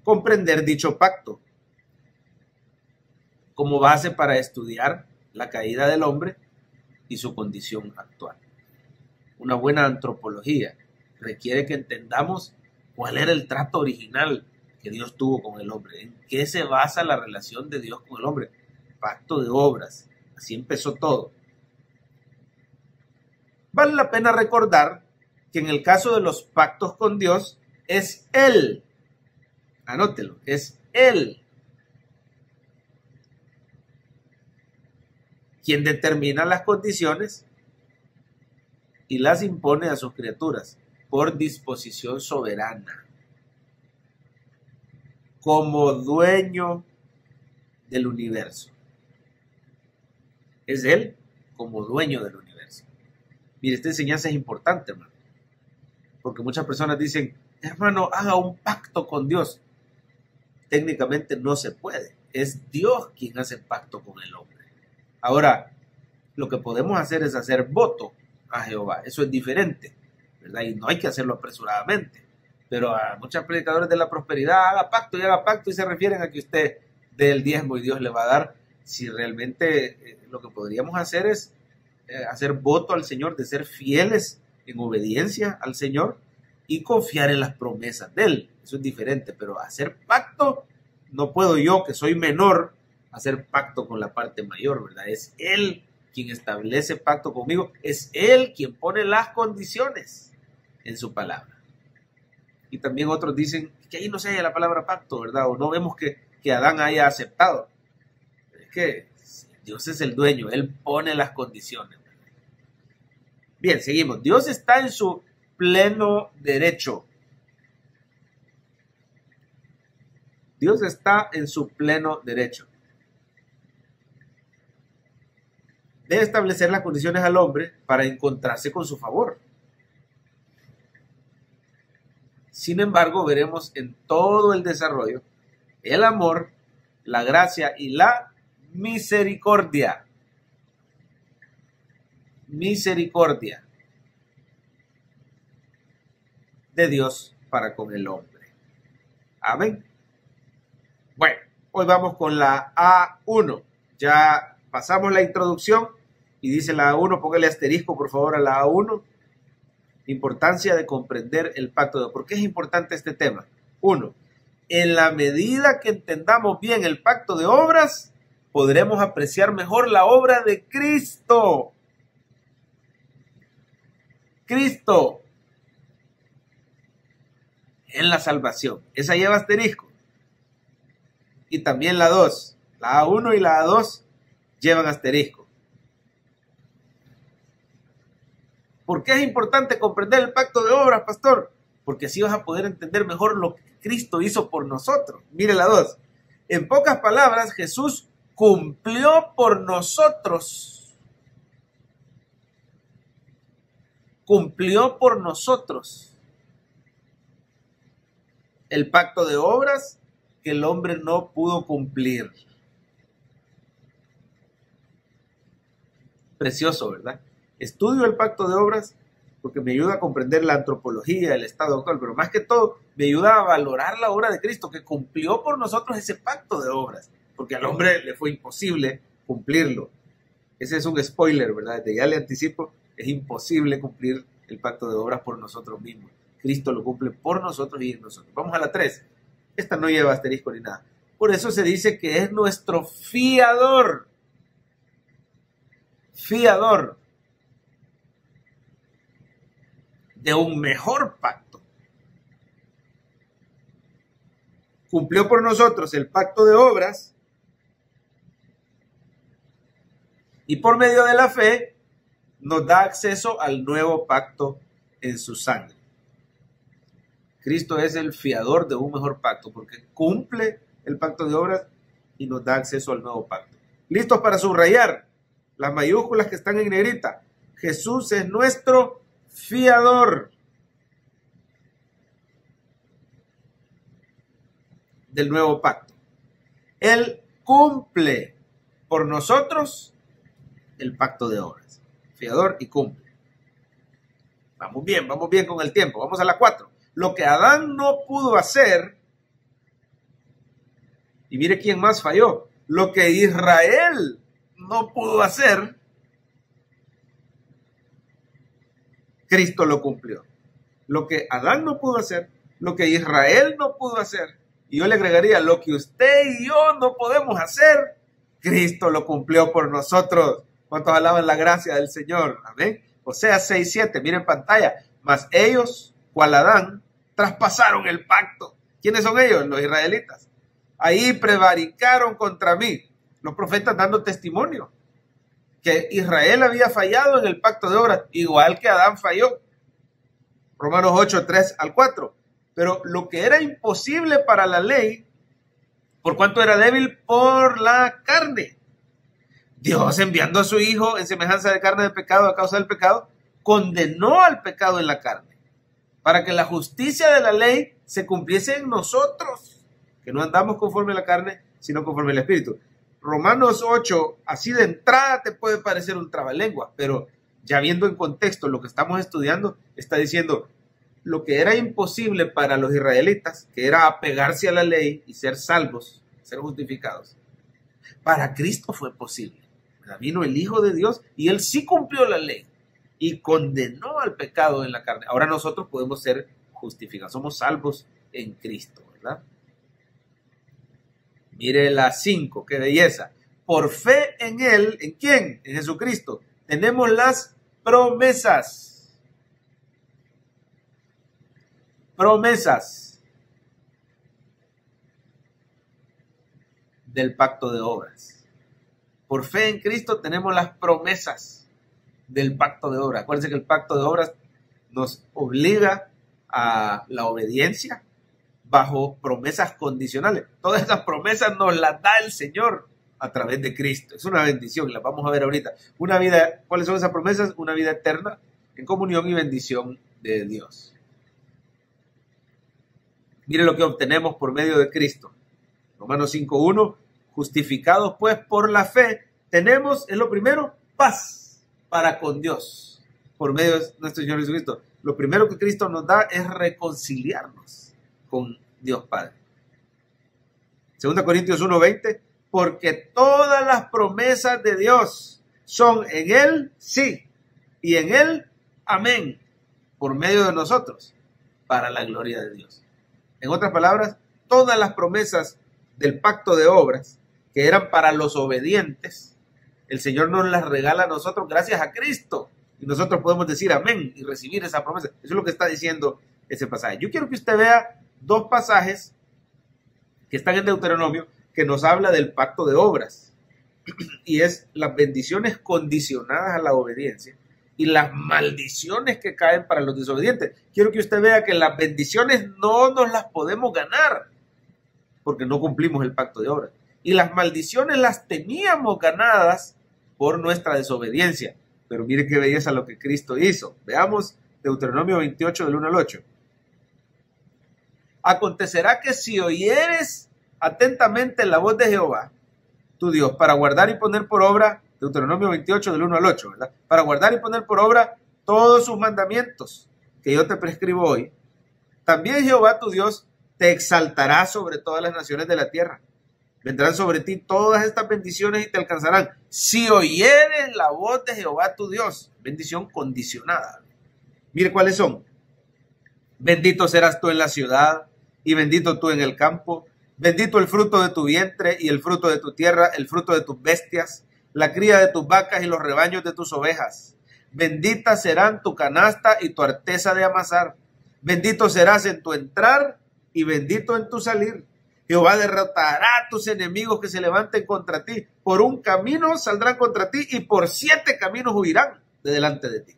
Comprender dicho pacto como base para estudiar la caída del hombre y su condición actual. Una buena antropología requiere que entendamos cuál era el trato original que Dios tuvo con el hombre, en qué se basa la relación de Dios con el hombre. Pacto de obras, así empezó todo. Vale la pena recordar que en el caso de los pactos con Dios, es Él, anótelo, es Él quien determina las condiciones y las impone a sus criaturas por disposición soberana, como dueño del universo. Es Él como dueño del universo. Mire, esta enseñanza es importante, hermano, porque muchas personas dicen, hermano, haga un pacto con Dios. Técnicamente no se puede. Es Dios quien hace pacto con el hombre. Ahora, lo que podemos hacer es hacer voto a Jehová. Eso es diferente, ¿verdad? Y no hay que hacerlo apresuradamente. Pero a muchos predicadores de la prosperidad, haga pacto y se refieren a que usted dé el diezmo y Dios le va a dar. Si realmente lo que podríamos hacer es hacer voto al Señor, de ser fieles en obediencia al Señor y confiar en las promesas de Él. Eso es diferente, pero hacer pacto, no puedo yo, que soy menor, hacer pacto con la parte mayor, ¿verdad? Es Él quien establece pacto conmigo, es Él quien pone las condiciones en su palabra. Y también otros dicen que ahí no se halla la palabra pacto, ¿verdad? O no vemos que Adán haya aceptado. Es que Dios es el dueño, Él pone las condiciones. Bien, seguimos. Dios está en su pleno derecho. Dios está en su pleno derecho de establecer las condiciones al hombre para encontrarse con su favor. Sin embargo, veremos en todo el desarrollo el amor, la gracia y la misericordia. Misericordia de Dios para con el hombre. Amén. Bueno, hoy vamos con la A1. Ya pasamos la introducción y dice la A1, póngale asterisco por favor a la A1. Importancia de comprender el pacto de Dios. ¿Por qué es importante este tema? 1. En la medida que entendamos bien el pacto de obras, podremos apreciar mejor la obra de Cristo. Cristo en la salvación. Esa lleva asterisco. Y también la 2. La A1 y la A2 llevan asterisco. ¿Por qué es importante comprender el pacto de obras, pastor? Porque así vas a poder entender mejor lo que Cristo hizo por nosotros. Mire la 2. En pocas palabras, Jesús cumplió por nosotros. Cumplió por nosotros el pacto de obras que el hombre no pudo cumplir. Precioso, ¿verdad? Estudio el pacto de obras porque me ayuda a comprender la antropología, el estado actual, pero más que todo me ayuda a valorar la obra de Cristo que cumplió por nosotros ese pacto de obras, porque al hombre le fue imposible cumplirlo. Ese es un spoiler, ¿verdad? Ya le anticipo, es imposible cumplir el pacto de obras por nosotros mismos. Cristo lo cumple por nosotros y en nosotros. Vamos a la 3. Esta no lleva asterisco ni nada. Por eso se dice que es nuestro fiador. Fiador de un mejor pacto. Cumplió por nosotros el pacto de obras y por medio de la fe nos da acceso al nuevo pacto en su sangre. Cristo es el fiador de un mejor pacto porque cumple el pacto de obras y nos da acceso al nuevo pacto. ¿Listos para subrayar las mayúsculas que están en negrita? Jesús es nuestro fiador del nuevo pacto. Él cumple por nosotros el pacto de obras. Fiador y cumple. Vamos bien con el tiempo. Vamos a la 4. Lo que Adán no pudo hacer, y mire quién más falló, lo que Israel no pudo hacer, Cristo lo cumplió. Lo que Adán no pudo hacer, lo que Israel no pudo hacer, y yo le agregaría, lo que usted y yo no podemos hacer, Cristo lo cumplió por nosotros. ¿Cuántos alaban la gracia del Señor? Amén. Oseas 6:7, miren en pantalla. Mas ellos, cual Adán, traspasaron el pacto. ¿Quiénes son ellos? Los israelitas. Ahí prevaricaron contra mí. Los profetas dando testimonio que Israel había fallado en el pacto de obras, igual que Adán falló. Romanos 8:3-4. Pero lo que era imposible para la ley, ¿por cuánto era débil? Por la carne. Dios, enviando a su Hijo en semejanza de carne de pecado a causa del pecado, condenó al pecado en la carne, para que la justicia de la ley se cumpliese en nosotros, que no andamos conforme a la carne, sino conforme al Espíritu. Romanos 8, así de entrada te puede parecer un trabalengua, pero ya viendo en contexto lo que estamos estudiando, está diciendo lo que era imposible para los israelitas, que era apegarse a la ley y ser salvos, ser justificados. Para Cristo fue posible. Vino el Hijo de Dios y Él sí cumplió la ley y condenó al pecado en la carne. Ahora nosotros podemos ser justificados, somos salvos en Cristo, ¿verdad? Mire la 5, qué belleza. Por fe en Él, ¿en quién? En Jesucristo. Tenemos las promesas. Promesas del pacto de obras. Por fe en Cristo tenemos las promesas del pacto de obras. Acuérdense que el pacto de obras nos obliga a la obediencia bajo promesas condicionales. Todas esas promesas nos las da el Señor a través de Cristo. Es una bendición, las vamos a ver ahorita. Una vida, ¿cuáles son esas promesas? Una vida eterna en comunión y bendición de Dios. Mire lo que obtenemos por medio de Cristo. Romanos 5:1. Justificados pues por la fe, tenemos, es lo primero, paz para con Dios, por medio de nuestro Señor Jesucristo. Lo primero que Cristo nos da es reconciliarnos con Dios Padre. 2 Corintios 1:20, porque todas las promesas de Dios son en Él sí y en Él amén, por medio de nosotros, para la gloria de Dios. En otras palabras, todas las promesas del pacto de obras que eran para los obedientes, el Señor nos las regala a nosotros gracias a Cristo. Y nosotros podemos decir amén y recibir esa promesa. Eso es lo que está diciendo ese pasaje. Yo quiero que usted vea dos pasajes que están en Deuteronomio que nos habla del pacto de obras. Y es las bendiciones condicionadas a la obediencia y las maldiciones que caen para los desobedientes. Quiero que usted vea que las bendiciones no nos las podemos ganar porque no cumplimos el pacto de obras. Y las maldiciones las teníamos ganadas por nuestra desobediencia. Pero mire qué belleza lo que Cristo hizo. Veamos Deuteronomio 28 del 1 al 8. Acontecerá que si oyeres atentamente la voz de Jehová, tu Dios, para guardar y poner por obra, Deuteronomio 28 del 1 al 8, ¿verdad? Para guardar y poner por obra todos sus mandamientos que yo te prescribo hoy, también Jehová tu Dios te exaltará sobre todas las naciones de la tierra. Vendrán sobre ti todas estas bendiciones y te alcanzarán. Si oyeres la voz de Jehová tu Dios, bendición condicionada. Mire cuáles son. Bendito serás tú en la ciudad y bendito tú en el campo. Bendito el fruto de tu vientre y el fruto de tu tierra, el fruto de tus bestias, la cría de tus vacas y los rebaños de tus ovejas. Bendita serán tu canasta y tu arteza de amasar. Bendito serás en tu entrar y bendito en tu salir. Jehová derrotará a tus enemigos que se levanten contra ti. Por un camino saldrán contra ti y por 7 caminos huirán de delante de ti.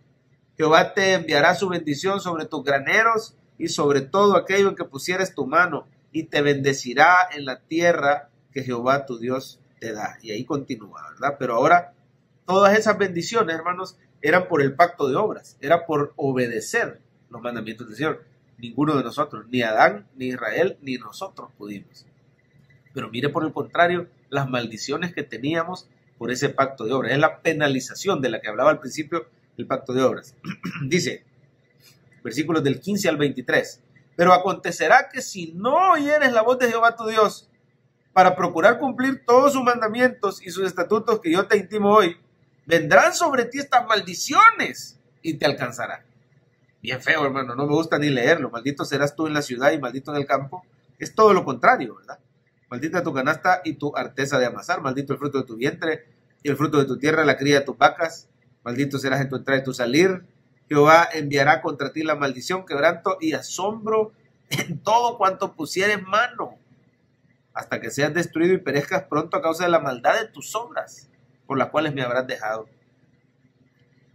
Jehová te enviará su bendición sobre tus graneros y sobre todo aquello en que pusieres tu mano y te bendecirá en la tierra que Jehová tu Dios te da. Y ahí continúa, ¿verdad? Pero ahora todas esas bendiciones, hermanos, eran por el pacto de obras, era por obedecer los mandamientos del Señor. Ninguno de nosotros, ni Adán, ni Israel, ni nosotros pudimos. Pero mire por el contrario, las maldiciones que teníamos por ese pacto de obras. Es la penalización de la que hablaba al principio el pacto de obras. Dice, versículos del 15 al 23. Pero acontecerá que si no oyeres la voz de Jehová tu Dios, para procurar cumplir todos sus mandamientos y sus estatutos que yo te intimo hoy, vendrán sobre ti estas maldiciones y te alcanzarán. Bien feo, hermano, no me gusta ni leerlo. Maldito serás tú en la ciudad y maldito en el campo. Es todo lo contrario, ¿verdad? Maldita tu canasta y tu arteza de amasar. Maldito el fruto de tu vientre y el fruto de tu tierra, la cría de tus vacas. Maldito serás en tu entrada y tu salir. Jehová enviará contra ti la maldición, quebranto y asombro en todo cuanto pusieres mano, hasta que seas destruido y perezcas pronto a causa de la maldad de tus obras, por las cuales me habrás dejado.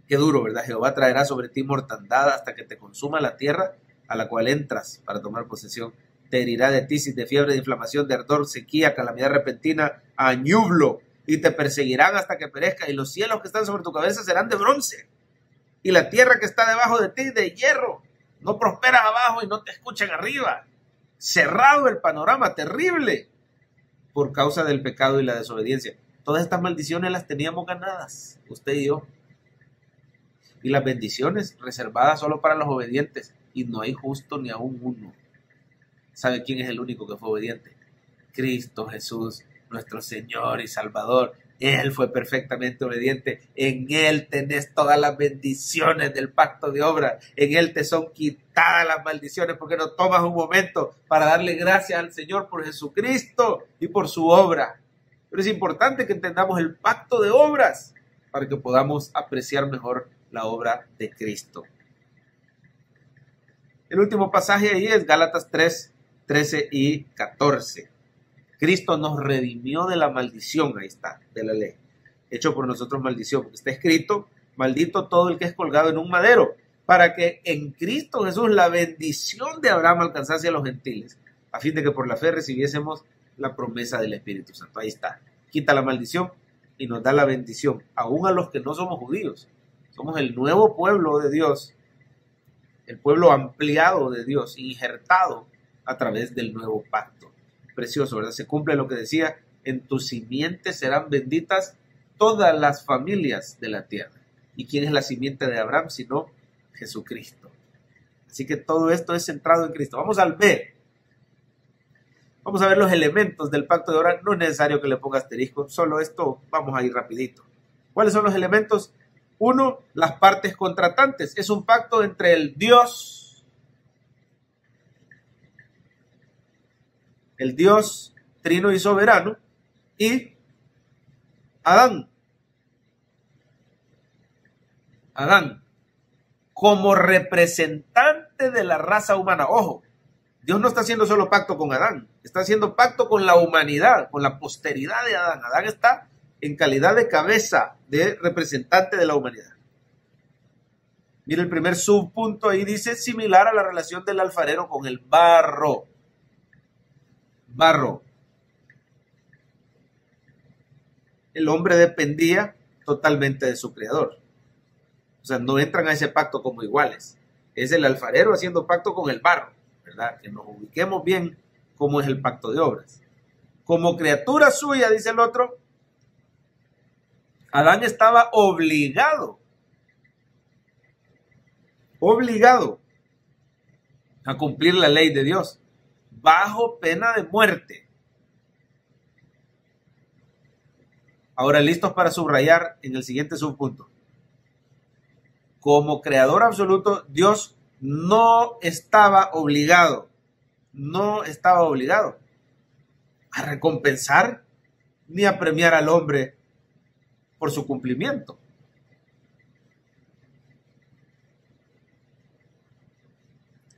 Qué duro, ¿verdad? Jehová traerá sobre ti mortandad hasta que te consuma la tierra a la cual entras para tomar posesión. Te herirá de tisis, de fiebre, de inflamación, de ardor, sequía, calamidad repentina, añublo, y te perseguirán hasta que perezca, y los cielos que están sobre tu cabeza serán de bronce, y la tierra que está debajo de ti de hierro. No prosperas abajo y no te escuchan arriba. Cerrado el panorama, terrible, por causa del pecado y la desobediencia. Todas estas maldiciones las teníamos ganadas, usted y yo. Y las bendiciones reservadas solo para los obedientes. Y no hay justo ni aún uno. ¿Sabe quién es el único que fue obediente? Cristo Jesús, nuestro Señor y Salvador. Él fue perfectamente obediente. En Él tenés todas las bendiciones del pacto de obras. En Él te son quitadas las maldiciones, porque no tomas un momento para darle gracias al Señor por Jesucristo y por su obra. Pero es importante que entendamos el pacto de obras para que podamos apreciar mejor la obra de Cristo. El último pasaje ahí es Gálatas 3, 13 y 14. Cristo nos redimió de la maldición, ahí está, de la ley. Hecho por nosotros maldición, porque está escrito, maldito todo el que es colgado en un madero, para que en Cristo Jesús la bendición de Abraham alcanzase a los gentiles, a fin de que por la fe recibiésemos la promesa del Espíritu Santo. Ahí está, quita la maldición y nos da la bendición, aún a los que no somos judíos. Somos el nuevo pueblo de Dios, el pueblo ampliado de Dios, injertado a través del nuevo pacto. Precioso, ¿verdad? Se cumple lo que decía en tu simiente serán benditas todas las familias de la tierra. ¿Y quién es la simiente de Abraham sino Jesucristo? Así que todo esto es centrado en Cristo. Vamos al B. Vamos a ver los elementos del pacto de Abraham. No es necesario que le ponga asterisco, solo esto vamos a ir rapidito. ¿Cuáles son los elementos? 1, las partes contratantes. Es un pacto entre el Dios trino y soberano, y Adán. Adán, como representante de la raza humana. Ojo, Dios no está haciendo solo pacto con Adán, está haciendo pacto con la humanidad, con la posteridad de Adán. Adán está en calidad de cabeza, de representante de la humanidad. Mira el primer subpunto, ahí dice, similar a la relación del alfarero con el barro. Barro. El hombre dependía totalmente de su creador. O sea, no entran a ese pacto como iguales. Es el alfarero haciendo pacto con el barro, ¿verdad? Que nos ubiquemos bien cómo es el pacto de obras. Como criatura suya, dice el otro, Adán estaba obligado a cumplir la ley de Dios, bajo pena de muerte. Ahora, listos para subrayar en el siguiente subpunto. Como creador absoluto, Dios no estaba obligado a recompensar ni a premiar al hombre por su cumplimiento.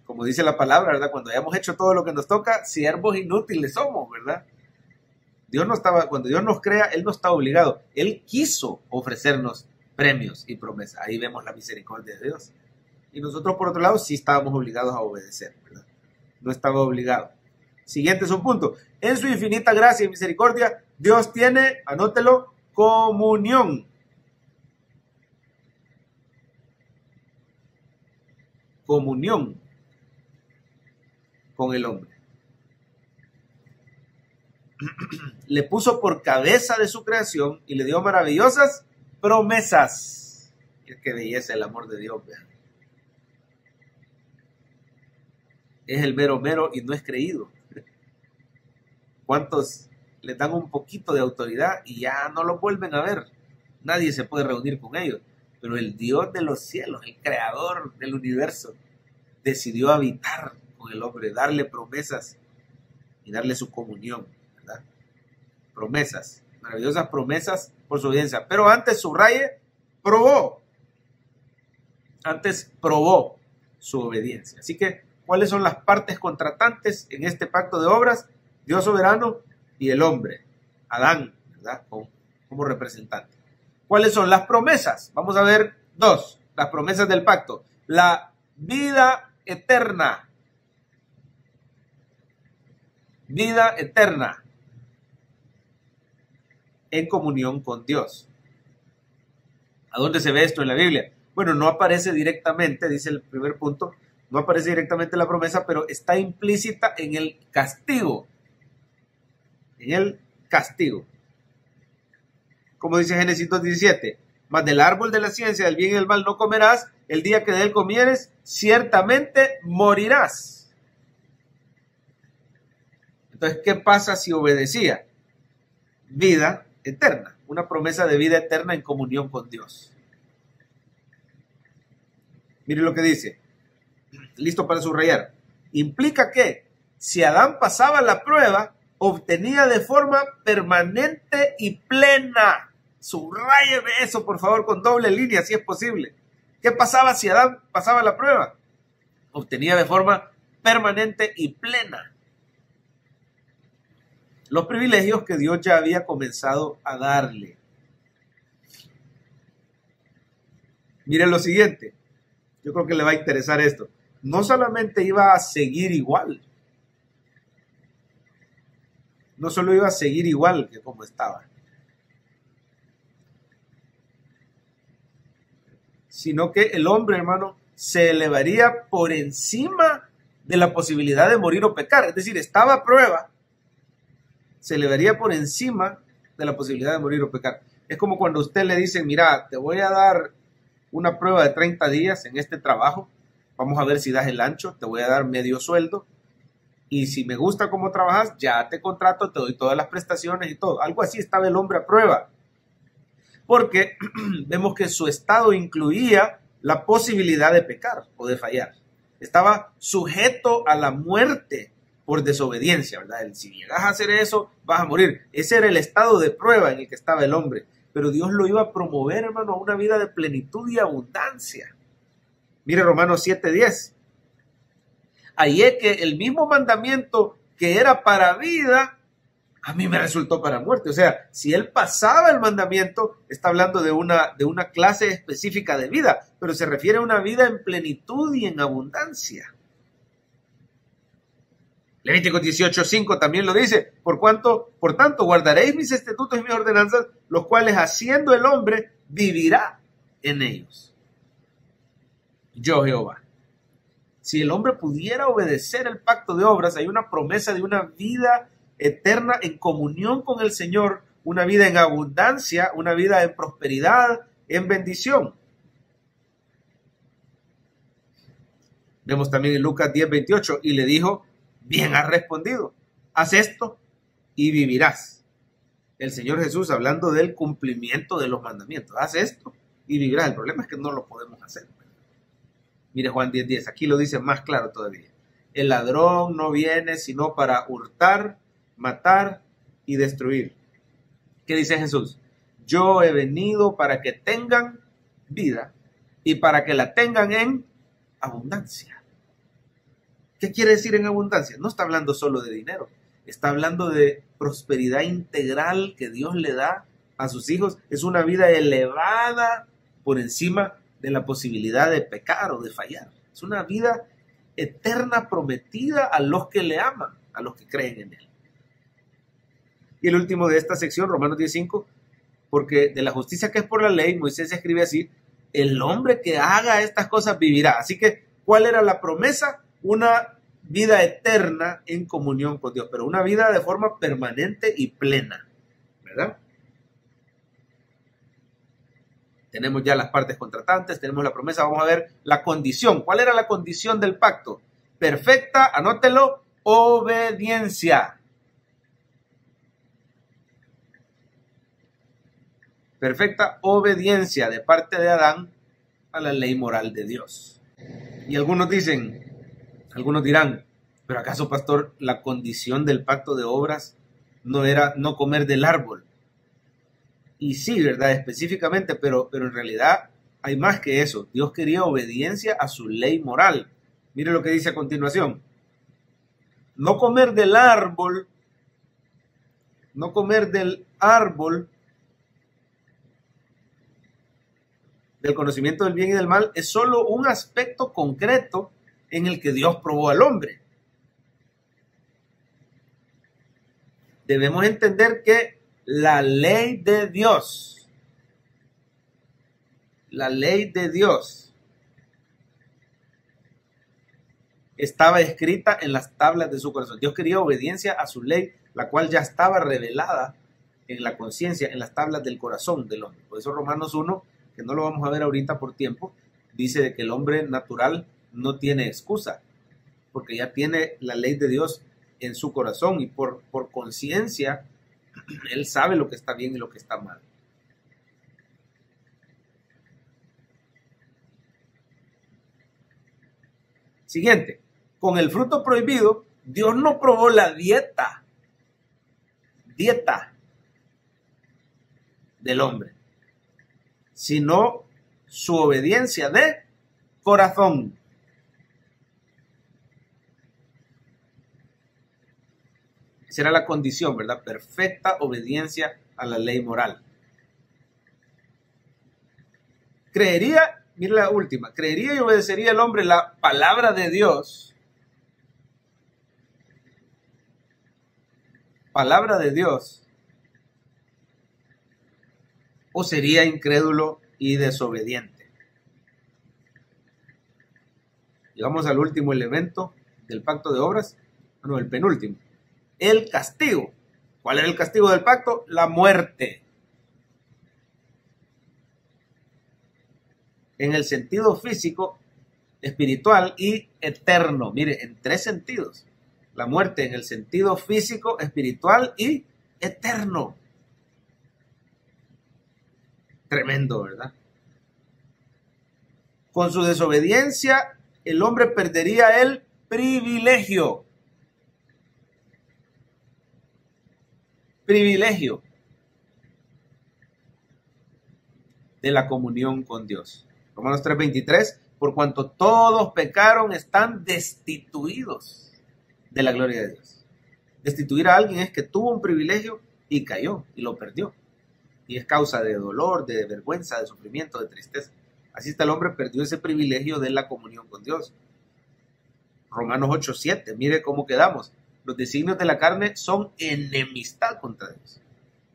Como dice la palabra, ¿verdad? Cuando hayamos hecho todo lo que nos toca, siervos inútiles somos, ¿verdad? Cuando Dios nos crea, Él no está obligado. Él quiso ofrecernos premios y promesas. Ahí vemos la misericordia de Dios. Y nosotros, por otro lado, sí estábamos obligados a obedecer, ¿verdad? No estaba obligado. Siguiente subpunto. En su infinita gracia y misericordia, Dios tiene, anótelo, comunión. Comunión con el hombre. Le puso por cabeza de su creación y le dio maravillosas promesas. Qué belleza el amor de Dios, vean. Es el mero mero y no es creído. ¿Cuántos le dan un poquito de autoridad y ya no lo vuelven a ver? Nadie se puede reunir con ellos. Pero el Dios de los cielos, el creador del universo, decidió habitar con el hombre, darle promesas y darle su comunión, ¿verdad? Promesas, maravillosas promesas por su obediencia. Pero antes, subraye, probó su obediencia. Así que, ¿cuáles son las partes contratantes en este pacto de obras? Dios soberano y el hombre, Adán, ¿verdad? Como representante. ¿Cuáles son las promesas? Vamos a ver 2, las promesas del pacto. La vida eterna. Vida eterna en comunión con Dios. ¿A dónde se ve esto en la Biblia? Bueno, no aparece directamente, dice el primer punto, no aparece directamente la promesa, pero está implícita en el castigo. En el castigo. Como dice Génesis 2:17, mas del árbol de la ciencia del bien y del mal no comerás, el día que de él comieres, ciertamente morirás. Entonces, ¿qué pasa si obedecía? Vida eterna, una promesa de vida eterna en comunión con Dios. Mire lo que dice, listo para subrayar. Implica que si Adán pasaba la prueba, obtenía de forma permanente y plena. Subráyeme eso, por favor, con doble línea, si es posible. ¿Qué pasaba si Adán pasaba la prueba? Obtenía de forma permanente y plena los privilegios que Dios ya había comenzado a darle. Miren lo siguiente, yo creo que le va a interesar esto. No solamente iba a seguir igual, no solo iba a seguir igual que como estaba, sino que el hombre, hermano, se elevaría por encima de la posibilidad de morir o pecar. Es decir, estaba a prueba, se elevaría por encima de la posibilidad de morir o pecar. Es como cuando usted le dice, mira, te voy a dar una prueba de 30 días en este trabajo, vamos a ver si das el ancho, te voy a dar medio sueldo, y si me gusta cómo trabajas, ya te contrato, te doy todas las prestaciones y todo. Algo así estaba el hombre a prueba, porque vemos que su estado incluía la posibilidad de pecar o de fallar. Estaba sujeto a la muerte por desobediencia, ¿verdad? Si llegas a hacer eso, vas a morir. Ese era el estado de prueba en el que estaba el hombre. Pero Dios lo iba a promover, hermano, a una vida de plenitud y abundancia. Mire Romanos 7:10. Ahí es que el mismo mandamiento que era para vida, a mí me resultó para muerte. O sea, si él pasaba el mandamiento, está hablando de una clase específica de vida, pero se refiere a una vida en plenitud y en abundancia. Levítico 18:5 también lo dice, por tanto, guardaréis mis estatutos y mis ordenanzas, los cuales haciendo el hombre vivirá en ellos. Yo, Jehová. Si el hombre pudiera obedecer el pacto de obras, hay una promesa de una vida eterna en comunión con el Señor, una vida en abundancia, una vida en prosperidad, en bendición. Vemos también en Lucas 10:28, y le dijo, bien has respondido, haz esto y vivirás. El Señor Jesús hablando del cumplimiento de los mandamientos, haz esto y vivirás. El problema es que no lo podemos hacer. Mire Juan 10:10, aquí lo dice más claro todavía. El ladrón no viene sino para hurtar, matar y destruir. ¿Qué dice Jesús? Yo he venido para que tengan vida y para que la tengan en abundancia. ¿Qué quiere decir en abundancia? No está hablando solo de dinero, está hablando de prosperidad integral que Dios le da a sus hijos. Es una vida elevada por encima de la posibilidad de pecar o de fallar. Es una vida eterna prometida a los que le aman, a los que creen en él. Y el último de esta sección, Romanos 10:5, porque de la justicia que es por la ley, Moisés escribe así, el hombre que haga estas cosas vivirá. Así que, ¿cuál era la promesa? Una vida eterna en comunión con Dios, pero una vida de forma permanente y plena, ¿verdad? Tenemos ya las partes contratantes, tenemos la promesa, vamos a ver la condición. ¿Cuál era la condición del pacto? Perfecta, anótelo, obediencia. Perfecta obediencia de parte de Adán a la ley moral de Dios. Y algunos dirán, pero ¿acaso, pastor, la condición del pacto de obras no era no comer del árbol? Y sí, ¿verdad? Específicamente, pero en realidad hay más que eso. Dios quería obediencia a su ley moral. Mire lo que dice a continuación. No comer del árbol del conocimiento del bien y del mal es solo un aspecto concreto en el que Dios probó al hombre. Debemos entender que la ley de Dios estaba escrita en las tablas de su corazón. Dios quería obediencia a su ley, la cual ya estaba revelada en la conciencia, en las tablas del corazón del hombre. Por eso Romanos 1, que no lo vamos a ver ahorita por tiempo, dice de que el hombre natural no tiene excusa, porque ya tiene la ley de Dios en su corazón y por conciencia él sabe lo que está bien y lo que está mal. Siguiente, con el fruto prohibido, Dios no probó la dieta del hombre, sino su obediencia de corazón. Esa era la condición, ¿verdad? Perfecta obediencia a la ley moral. Creería, mira la última, creería y obedecería el hombre la palabra de Dios. Palabra de Dios. O sería incrédulo y desobediente. Llegamos al último elemento del pacto de obras, bueno, el penúltimo. El castigo. ¿Cuál era el castigo del pacto? La muerte. En el sentido físico, espiritual y eterno. Mire, en 3 sentidos. La muerte en el sentido físico, espiritual y eterno. Tremendo, ¿verdad? Con su desobediencia, el hombre perdería el privilegio. Privilegio de la comunión con Dios. Romanos 3:23, por cuanto todos pecaron, están destituidos de la gloria de Dios. Destituir a alguien es que tuvo un privilegio y cayó y lo perdió. Y es causa de dolor, de vergüenza, de sufrimiento, de tristeza. Así está el hombre, perdió ese privilegio de la comunión con Dios. Romanos 8:7, mire cómo quedamos. Los designios de la carne son enemistad contra Dios.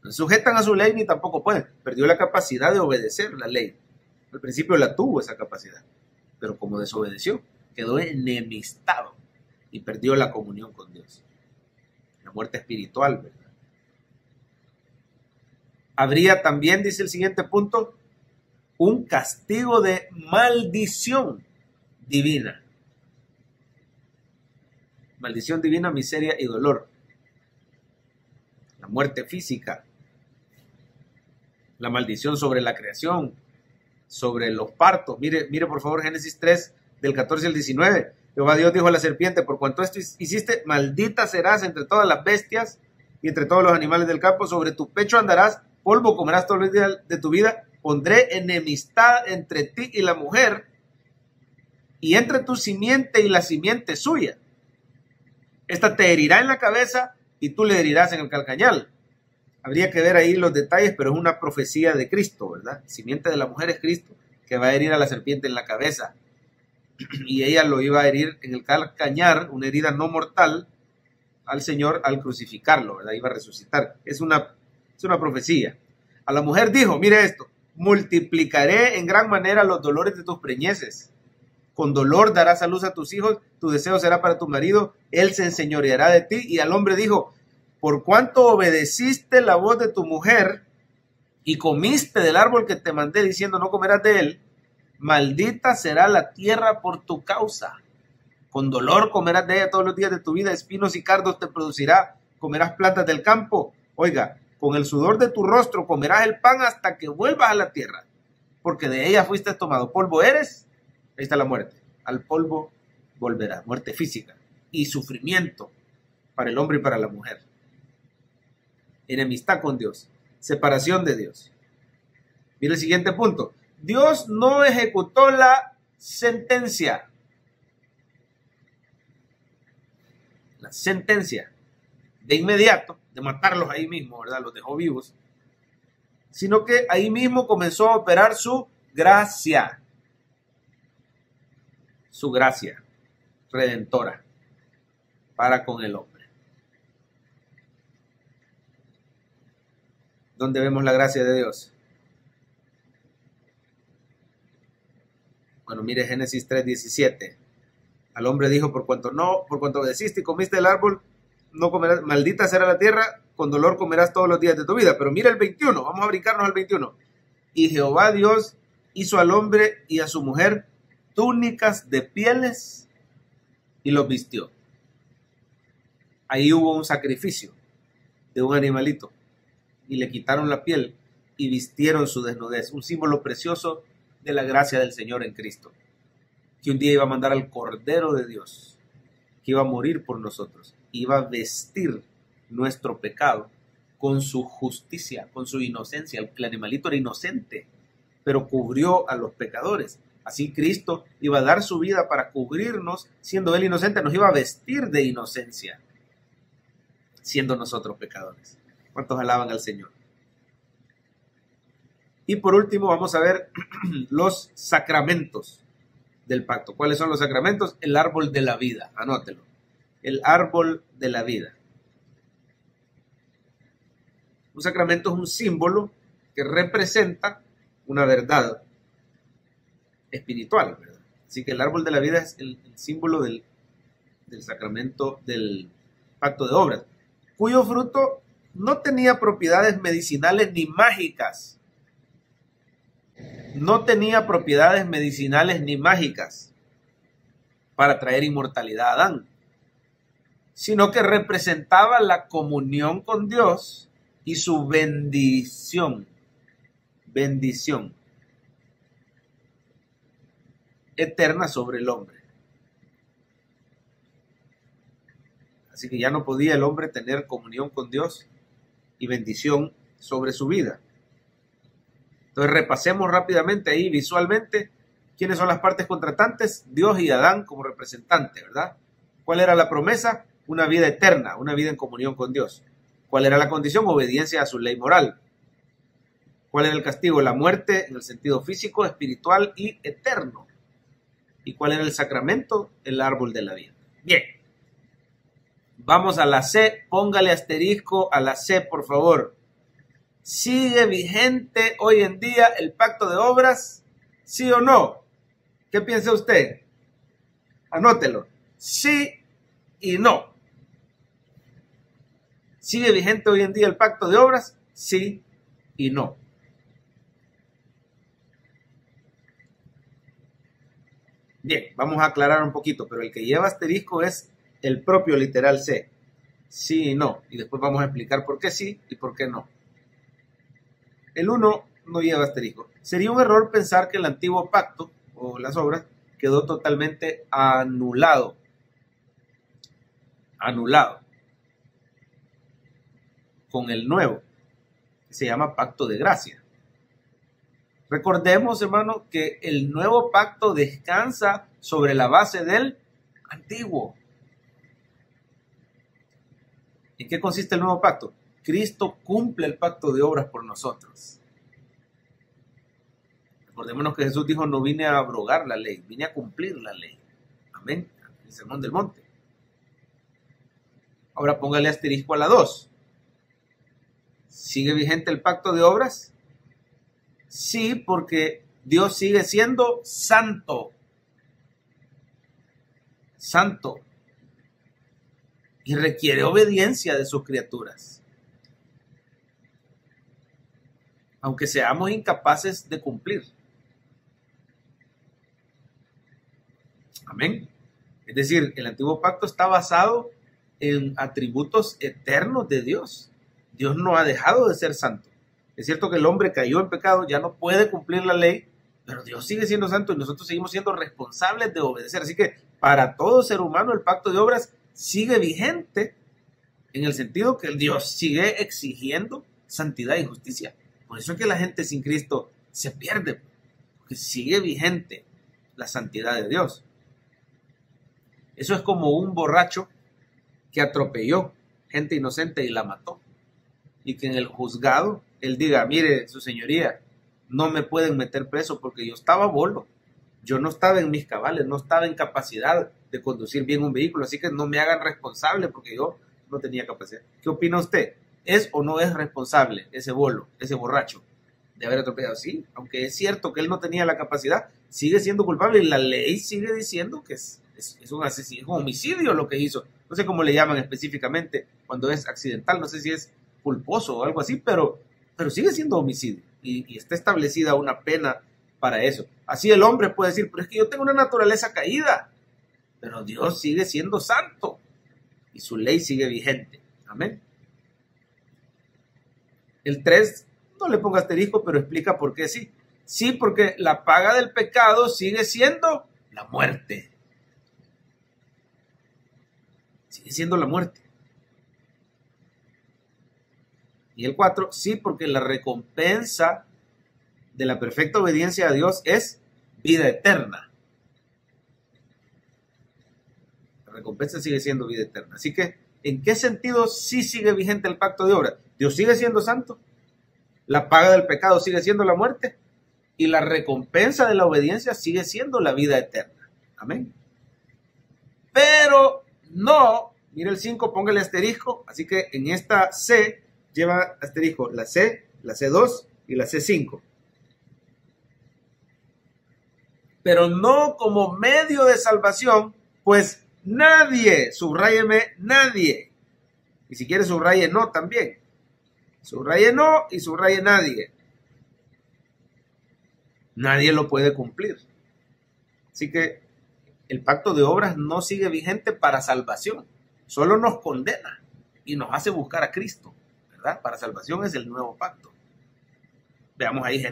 No se sujetan a su ley ni tampoco pueden. Perdió la capacidad de obedecer la ley. Al principio la tuvo esa capacidad, pero como desobedeció, quedó enemistado y perdió la comunión con Dios. La muerte espiritual, ¿verdad? Habría también, dice el siguiente punto, un castigo de maldición divina. Maldición divina, miseria y dolor. La muerte física. La maldición sobre la creación, sobre los partos. Mire por favor Génesis 3, del 14 al 19. Jehová Dios dijo a la serpiente, por cuanto esto hiciste, maldita serás entre todas las bestias y entre todos los animales del campo. Sobre tu pecho andarás, polvo comerás todos los días de tu vida. Pondré enemistad entre ti y la mujer, y entre tu simiente y la simiente suya. Esta te herirá en la cabeza y tú le herirás en el calcañal. Habría que ver ahí los detalles, pero es una profecía de Cristo, ¿verdad? Simiente de la mujer es Cristo, que va a herir a la serpiente en la cabeza. Y ella lo iba a herir en el calcañar, una herida no mortal, al Señor al crucificarlo, ¿verdad? Iba a resucitar. Es una profecía. A la mujer dijo, mire esto, multiplicaré en gran manera los dolores de tus preñeces. Con dolor darás a luz a tus hijos, tu deseo será para tu marido, él se enseñoreará de ti. Y al hombre dijo, por cuanto obedeciste la voz de tu mujer y comiste del árbol que te mandé diciendo no comerás de él, maldita será la tierra por tu causa. Con dolor comerás de ella todos los días de tu vida, espinos y cardos te producirá, comerás plantas del campo. Oiga, con el sudor de tu rostro comerás el pan hasta que vuelvas a la tierra, porque de ella fuiste tomado. Polvo eres. Ahí está la muerte. Al polvo volverás. Muerte física y sufrimiento para el hombre y para la mujer. Enemistad con Dios. Separación de Dios. Mira el siguiente punto. Dios no ejecutó la sentencia. La sentencia de inmediato, de matarlos ahí mismo, ¿verdad? Los dejó vivos. Sino que ahí mismo comenzó a operar su gracia. Su gracia redentora para con el hombre. ¿Dónde vemos la gracia de Dios? Bueno, mire Génesis 3:17. Al hombre dijo, por cuanto obedeciste y comiste el árbol, no comerás, maldita será la tierra, con dolor comerás todos los días de tu vida. Pero mira el 21, vamos a brincarnos al 21. Y Jehová Dios hizo al hombre y a su mujer túnicas de pieles y los vistió. Ahí hubo un sacrificio de un animalito y le quitaron la piel y vistieron su desnudez, un símbolo precioso de la gracia del Señor en Cristo, que un día iba a mandar al Cordero de Dios, que iba a morir por nosotros, iba a vestir nuestro pecado con su justicia, con su inocencia. El animalito era inocente, pero cubrió a los pecadores. Así Cristo iba a dar su vida para cubrirnos, siendo Él inocente, nos iba a vestir de inocencia, siendo nosotros pecadores. ¿Cuántos alaban al Señor? Y por último vamos a ver los sacramentos del pacto. ¿Cuáles son los sacramentos? El árbol de la vida, anótelo. El árbol de la vida. Un sacramento es un símbolo que representa una verdad espiritual, ¿verdad? Así que el árbol de la vida es el símbolo del sacramento del pacto de obras, cuyo fruto no tenía propiedades medicinales ni mágicas. No tenía propiedades medicinales ni mágicas para traer inmortalidad a Adán, sino que representaba la comunión con Dios y su bendición eterna sobre el hombre. Así que ya no podía el hombre tener comunión con Dios y bendición sobre su vida. Entonces repasemos rápidamente ahí visualmente quiénes son las partes contratantes, Dios y Adán como representantes, ¿verdad? ¿Cuál era la promesa? Una vida eterna, una vida en comunión con Dios. ¿Cuál era la condición? Obediencia a su ley moral. ¿Cuál era el castigo? La muerte en el sentido físico, espiritual y eterno. ¿Y cuál era el sacramento? El árbol de la vida. Bien. Vamos a la C. Póngale asterisco a la C, por favor. ¿Sigue vigente hoy en día el pacto de obras? ¿Sí o no? ¿Qué piensa usted? Anótelo. Sí y no. ¿Sigue vigente hoy en día el pacto de obras? Sí y no. Bien, vamos a aclarar un poquito, pero el que lleva asterisco es el propio literal C. Sí y no. Y después vamos a explicar por qué sí y por qué no. El 1 no lleva asterisco. Sería un error pensar que el antiguo pacto o las obras quedó totalmente anulado. Con el nuevo, que se llama pacto de gracia. Recordemos, hermano, que el nuevo pacto descansa sobre la base del antiguo. ¿En qué consiste el nuevo pacto? Cristo cumple el pacto de obras por nosotros. Recordémonos que Jesús dijo, no vine a abrogar la ley, vine a cumplir la ley. Amén. El sermón del monte. Ahora póngale asterisco a la 2. ¿Sigue vigente el pacto de obras? Sí, porque Dios sigue siendo santo. Santo. Y requiere obediencia de sus criaturas. Aunque seamos incapaces de cumplir. Amén. Es decir, el antiguo pacto está basado en atributos eternos de Dios. Dios no ha dejado de ser santo. Es cierto que el hombre cayó en pecado, ya no puede cumplir la ley, pero Dios sigue siendo santo y nosotros seguimos siendo responsables de obedecer. Así que para todo ser humano el pacto de obras sigue vigente en el sentido que Dios sigue exigiendo santidad y justicia. Por eso es que la gente sin Cristo se pierde, porque sigue vigente la santidad de Dios. Eso es como un borracho que atropelló gente inocente y la mató. Y que en el juzgado él diga, mire, su señoría, no me pueden meter preso porque yo estaba bolo. Yo no estaba en mis cabales, no estaba en capacidad de conducir bien un vehículo, así que no me hagan responsable porque yo no tenía capacidad. ¿Qué opina usted? ¿Es o no es responsable ese bolo, ese borracho, de haber atropellado? Sí, aunque es cierto que él no tenía la capacidad, sigue siendo culpable y la ley sigue diciendo que es un asesino, es un homicidio lo que hizo. No sé cómo le llaman específicamente cuando es accidental, no sé si es culposo o algo así, pero sigue siendo homicidio y está establecida una pena para eso. Así el hombre puede decir, pero es que yo tengo una naturaleza caída, pero Dios sigue siendo santo y su ley sigue vigente. Amén. El 3, no le ponga asterisco, pero explica por qué sí. Sí, porque la paga del pecado sigue siendo la muerte. Sigue siendo la muerte. Y el 4, sí, porque la recompensa de la perfecta obediencia a Dios es vida eterna. La recompensa sigue siendo vida eterna. Así que, ¿en qué sentido sí sigue vigente el pacto de obras? Dios sigue siendo santo, la paga del pecado sigue siendo la muerte y la recompensa de la obediencia sigue siendo la vida eterna. Amén. Pero no, mire el 5, póngale asterisco, así que en esta C lleva asterisco la C, la C2 y la C5. Pero no como medio de salvación, pues nadie, subráyeme, nadie. Y si quiere subraye no también. Subraye no y subraye nadie. Nadie lo puede cumplir. Así que el pacto de obras no sigue vigente para salvación. Solo nos condena y nos hace buscar a Cristo, ¿verdad? Para salvación es el nuevo pacto. Veamos ahí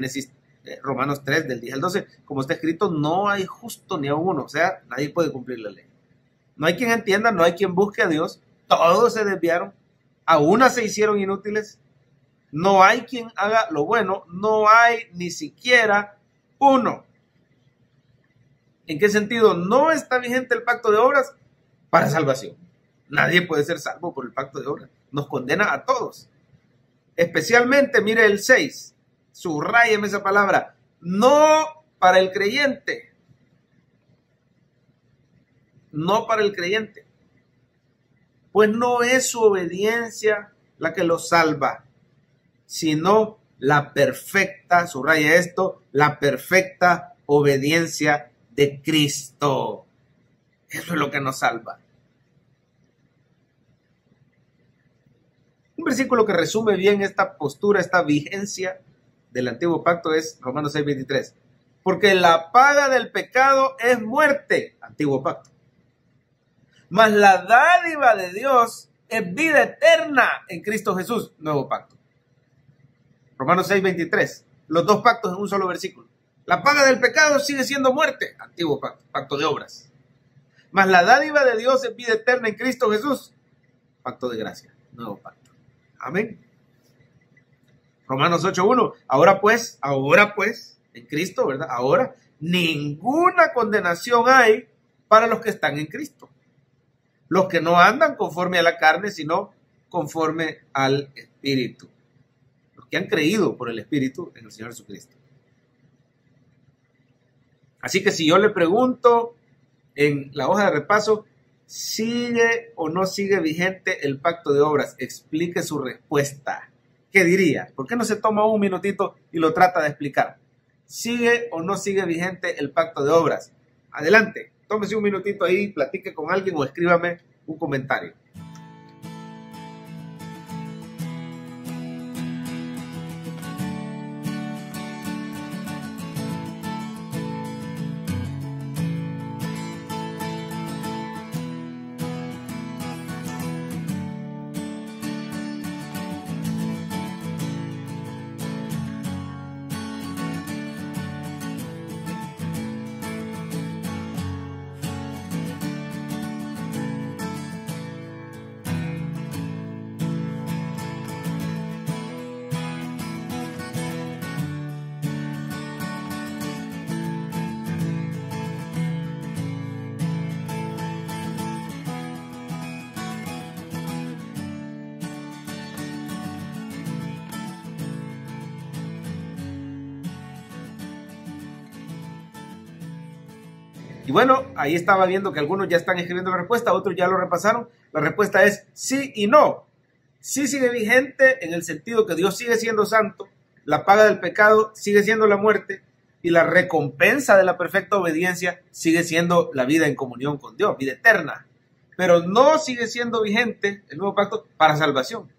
Romanos 3, del 10 al 12. Como está escrito, no hay justo ni a uno. O sea, nadie puede cumplir la ley. No hay quien entienda, no hay quien busque a Dios. Todos se desviaron. A una se hicieron inútiles. No hay quien haga lo bueno. No hay ni siquiera uno. ¿En qué sentido no está vigente el pacto de obras? Para salvación. Nadie puede ser salvo por el pacto de obras. Nos condena a todos. Especialmente, mire el 6. Subráyeme esa palabra. No para el creyente. No para el creyente. Pues no es su obediencia la que lo salva, sino la perfecta, subraya esto, la perfecta obediencia de Cristo. Eso es lo que nos salva. Un versículo que resume bien esta postura, esta vigencia del antiguo pacto es Romanos 6:23. Porque la paga del pecado es muerte, antiguo pacto. Mas la dádiva de Dios es vida eterna en Cristo Jesús, nuevo pacto. Romanos 6:23. Los dos pactos en un solo versículo. La paga del pecado sigue siendo muerte, antiguo pacto, pacto de obras. Mas la dádiva de Dios es vida eterna en Cristo Jesús, pacto de gracia, nuevo pacto. Amén. Romanos 8:1. Ahora pues, en Cristo, ¿verdad? Ahora, ninguna condenación hay para los que están en Cristo. Los que no andan conforme a la carne, sino conforme al Espíritu. Los que han creído por el Espíritu en el Señor Jesucristo. Así que si yo le pregunto en la hoja de repaso, ¿sigue o no sigue vigente el pacto de obras? Explique su respuesta. ¿Qué diría? ¿Por qué no se toma un minutito y lo trata de explicar? ¿Sigue o no sigue vigente el pacto de obras? Adelante, tómese un minutito ahí, platique con alguien o escríbame un comentario. Y bueno, ahí estaba viendo que algunos ya están escribiendo la respuesta, otros ya lo repasaron. La respuesta es sí y no. Sí sigue vigente en el sentido que Dios sigue siendo santo, la paga del pecado sigue siendo la muerte y la recompensa de la perfecta obediencia sigue siendo la vida en comunión con Dios, vida eterna. Pero no sigue siendo vigente el nuevo pacto para salvación,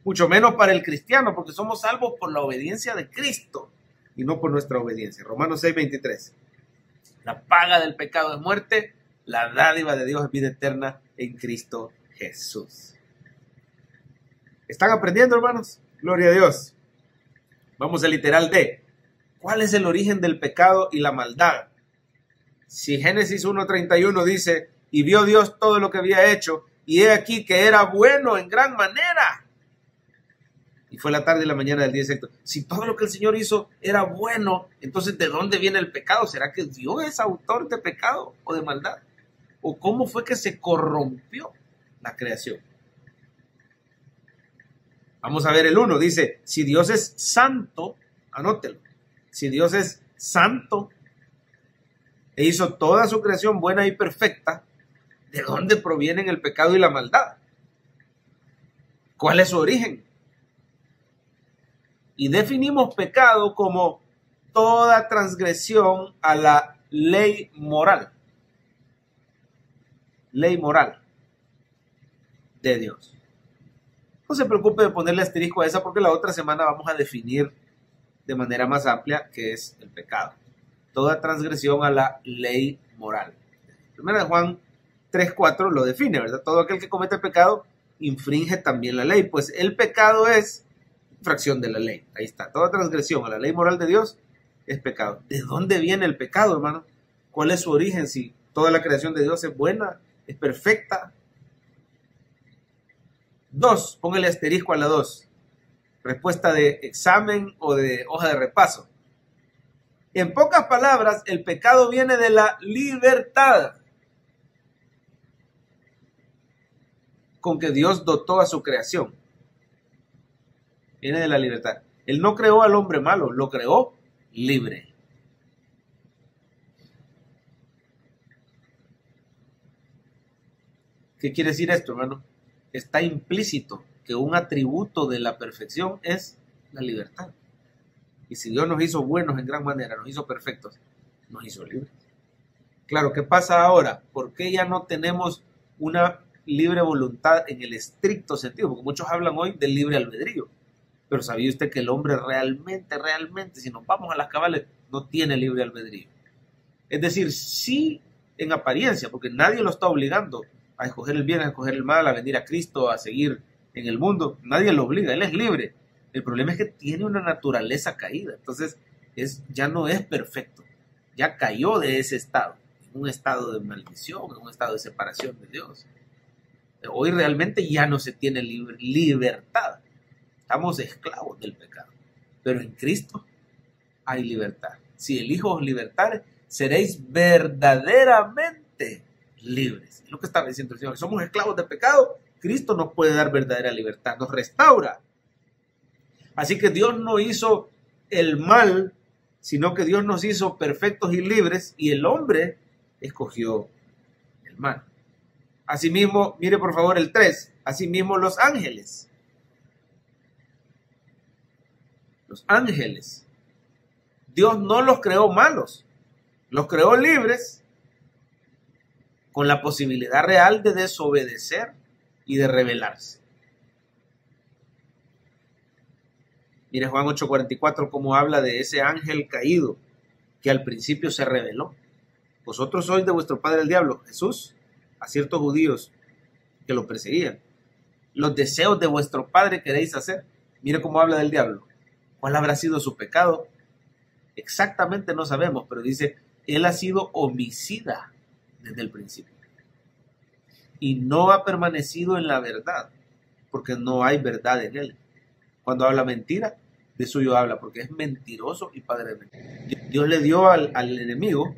mucho menos para el cristiano, porque somos salvos por la obediencia de Cristo y no por nuestra obediencia. Romanos 6:23. La paga del pecado es muerte, la dádiva de Dios es vida eterna en Cristo Jesús. ¿Están aprendiendo, hermanos? Gloria a Dios. Vamos al literal D. ¿Cuál es el origen del pecado y la maldad? Si Génesis 1:31 dice, y vio Dios todo lo que había hecho, y he aquí que era bueno en gran manera. Y fue la tarde y la mañana del día sexto. Si todo lo que el Señor hizo era bueno, entonces ¿de dónde viene el pecado? ¿Será que Dios es autor de pecado o de maldad? ¿O cómo fue que se corrompió la creación? Vamos a ver el 1. Dice, si Dios es santo, anótelo. Si Dios es santo e hizo toda su creación buena y perfecta, ¿de dónde provienen el pecado y la maldad? ¿Cuál es su origen? Y definimos pecado como toda transgresión a la ley moral. Ley moral de Dios. No se preocupe de ponerle asterisco a esa porque la otra semana vamos a definir de manera más amplia qué es el pecado. Toda transgresión a la ley moral. Primera de Juan 3:4 lo define, ¿verdad? Todo aquel que comete pecado infringe también la ley, pues el pecado es infracción de la ley. Ahí está, toda transgresión a la ley moral de Dios es pecado. ¿De dónde viene el pecado, hermano? ¿Cuál es su origen? Si toda la creación de Dios es buena, es perfecta. 2, póngale asterisco a la 2. Respuesta de examen o de hoja de repaso. En pocas palabras, el pecado viene de la libertad con que Dios dotó a su creación. Viene de la libertad. Él no creó al hombre malo, lo creó libre. ¿Qué quiere decir esto, hermano? Está implícito que un atributo de la perfección es la libertad. Y si Dios nos hizo buenos en gran manera, nos hizo perfectos, nos hizo libres. Claro, ¿qué pasa ahora? ¿Por qué ya no tenemos una libre voluntad en el estricto sentido? Porque muchos hablan hoy del libre albedrío. Pero ¿sabía usted que el hombre realmente, si nos vamos a las cabales, no tiene libre albedrío? Es decir, sí en apariencia, porque nadie lo está obligando a escoger el bien, a escoger el mal, a venir a Cristo, a seguir en el mundo. Nadie lo obliga, él es libre. El problema es que tiene una naturaleza caída. Entonces, ya no es perfecto. Ya cayó de ese estado, en un estado de maldición, en un estado de separación de Dios. Hoy realmente ya no se tiene libertad. Estamos esclavos del pecado. Pero en Cristo hay libertad. Si el Hijo os libertare, seréis verdaderamente libres. Es lo que está diciendo el Señor. Somos esclavos del pecado. Cristo nos puede dar verdadera libertad. Nos restaura. Así que Dios no hizo el mal, sino que Dios nos hizo perfectos y libres, y el hombre escogió el mal. Asimismo, mire por favor el 3. Asimismo los ángeles. Los ángeles. Dios no los creó malos. Los creó libres con la posibilidad real de desobedecer y de rebelarse. Mire Juan 8:44 cómo habla de ese ángel caído que al principio se rebeló. Vosotros sois de vuestro padre el diablo, Jesús, a ciertos judíos que lo perseguían. Los deseos de vuestro padre queréis hacer. Mire cómo habla del diablo. ¿Cuál habrá sido su pecado? Exactamente no sabemos, pero dice, él ha sido homicida desde el principio. Y no ha permanecido en la verdad, porque no hay verdad en él. Cuando habla mentira, de suyo habla, porque es mentiroso y padre de mentira. Dios le dio al enemigo,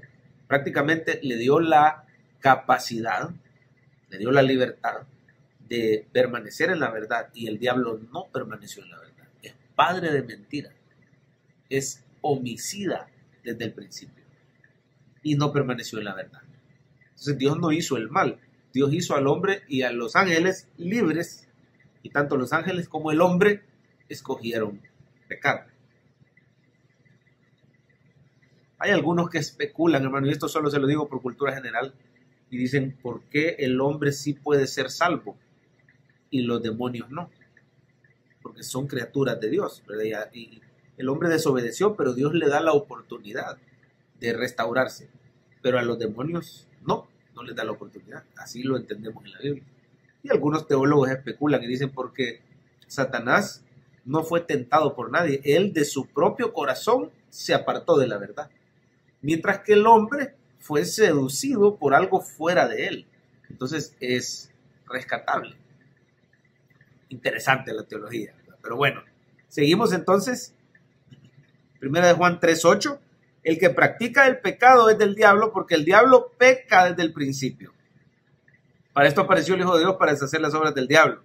prácticamente le dio la capacidad, le dio la libertad de permanecer en la verdad, y el diablo no permaneció en la verdad. Es padre de mentira, es homicida desde el principio y no permaneció en la verdad. Entonces Dios no hizo el mal, Dios hizo al hombre y a los ángeles libres, y tanto los ángeles como el hombre escogieron pecar. Hay algunos que especulan, hermano, y esto solo se lo digo por cultura general, y dicen, ¿por qué el hombre sí puede ser salvo y los demonios no? Porque son criaturas de Dios, ¿verdad? Y el hombre desobedeció, pero Dios le da la oportunidad de restaurarse. Pero a los demonios no les da la oportunidad. Así lo entendemos en la Biblia. Y algunos teólogos especulan y dicen, porque Satanás no fue tentado por nadie. Él de su propio corazón se apartó de la verdad. Mientras que el hombre fue seducido por algo fuera de él. Entonces es rescatable. Interesante la teología, ¿verdad? Pero bueno, seguimos entonces. Primera de Juan 3:8. El que practica el pecado es del diablo, porque el diablo peca desde el principio. Para esto apareció el Hijo de Dios, para deshacer las obras del diablo.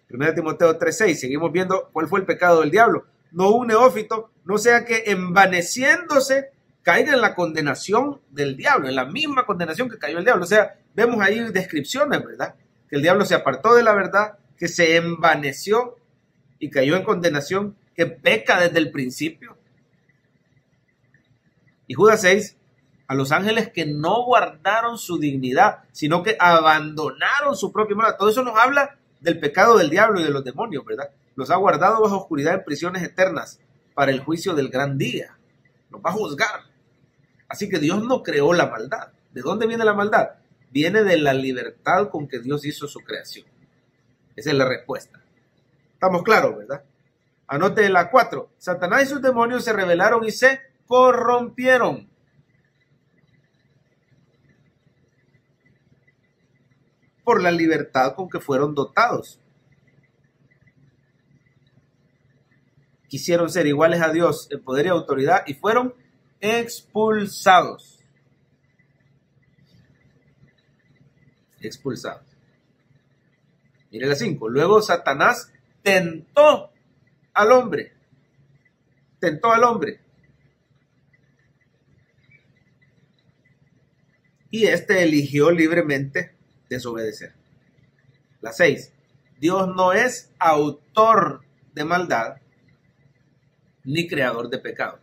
Primera de Timoteo 3:6. Seguimos viendo cuál fue el pecado del diablo. No un neófito, no sea que envaneciéndose caiga en la condenación del diablo, en la misma condenación que cayó el diablo. O sea, vemos ahí descripciones, ¿verdad? Que el diablo se apartó de la verdad, que se envaneció y cayó en condenación, que peca desde el principio. Y Judas 6, a los ángeles que no guardaron su dignidad, sino que abandonaron su propia morada. Todo eso nos habla del pecado del diablo y de los demonios, ¿verdad? Los ha guardado bajo oscuridad en prisiones eternas para el juicio del gran día. Los va a juzgar. Así que Dios no creó la maldad. ¿De dónde viene la maldad? Viene de la libertad con que Dios hizo su creación. Esa es la respuesta. Estamos claros, ¿verdad? Anote la 4. Satanás y sus demonios se rebelaron y se corrompieron. Por la libertad con que fueron dotados. Quisieron ser iguales a Dios en poder y autoridad y fueron expulsados. Expulsados. Mire la 5. Luego Satanás tentó al hombre. Tentó al hombre. Y éste eligió libremente desobedecer. La 6. Dios no es autor de maldad ni creador de pecado.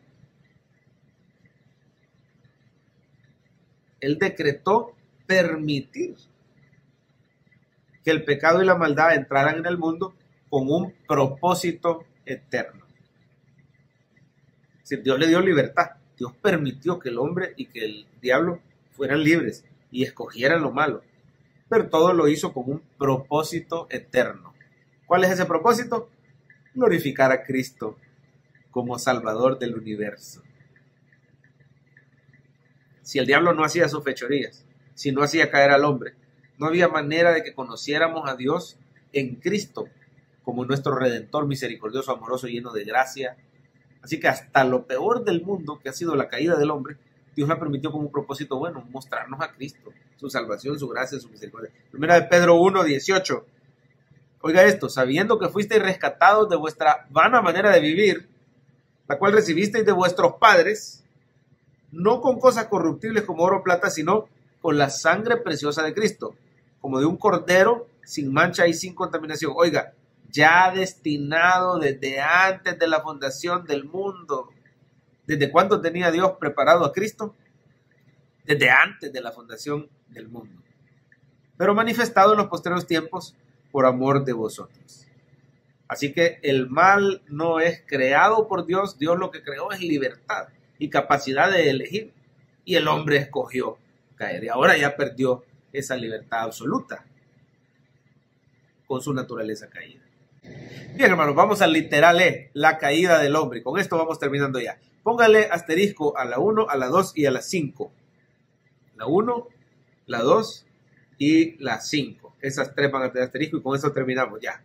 Él decretó permitir que el pecado y la maldad entraran en el mundo con un propósito eterno. Es decir, Dios le dio libertad. Dios permitió que el hombre y que el diablo fueran libres y escogieran lo malo. Pero todo lo hizo con un propósito eterno. ¿Cuál es ese propósito? Glorificar a Cristo como Salvador del universo. Si el diablo no hacía sus fechorías, si no hacía caer al hombre, no había manera de que conociéramos a Dios en Cristo como nuestro Redentor misericordioso, amoroso, lleno de gracia. Así que hasta lo peor del mundo, que ha sido la caída del hombre, Dios la permitió con un propósito bueno, mostrarnos a Cristo, su salvación, su gracia, su misericordia. Primera de Pedro 1:18. Oiga esto: sabiendo que fuisteis rescatados de vuestra vana manera de vivir, la cual recibisteis de vuestros padres, no con cosas corruptibles como oro o plata, sino con la sangre preciosa de Cristo, como de un cordero sin mancha y sin contaminación. Oiga, ya destinado desde antes de la fundación del mundo. ¿Desde cuándo tenía Dios preparado a Cristo? Desde antes de la fundación del mundo. Pero manifestado en los posteriores tiempos por amor de vosotros. Así que el mal no es creado por Dios. Dios lo que creó es libertad y capacidad de elegir. Y el hombre escogió caer. Y ahora ya perdió esa libertad absoluta con su naturaleza caída. Bien, hermanos, vamos al literal la caída del hombre. Y con esto vamos terminando ya. Póngale asterisco a la 1, a la 2 y a la 5. La 1, la 2 y la 5. Esas tres van a tener asterisco y con eso terminamos ya.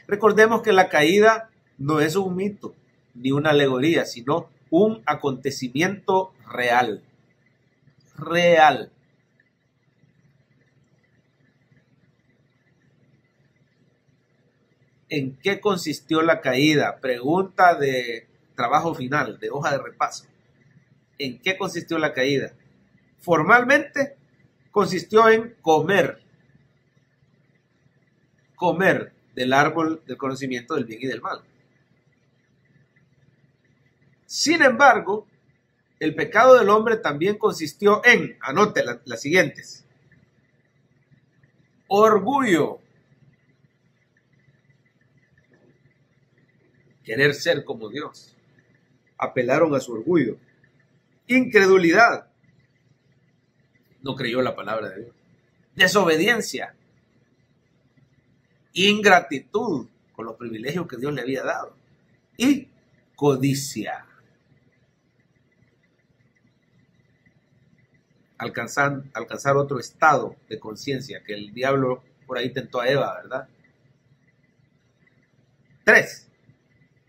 Recordemos que la caída no es un mito ni una alegoría, sino un acontecimiento real. Real. ¿En qué consistió la caída? Pregunta de trabajo final, de hoja de repaso. ¿En qué consistió la caída? Formalmente consistió en comer del árbol del conocimiento del bien y del mal. Sin embargo, el pecado del hombre también consistió en, anote las siguientes: orgullo, querer ser como Dios, apelaron a su orgullo; incredulidad, no creyó la palabra de Dios; desobediencia; ingratitud con los privilegios que Dios le había dado; y codicia. Alcanzar otro estado de conciencia que el diablo por ahí tentó a Eva, ¿verdad? 3.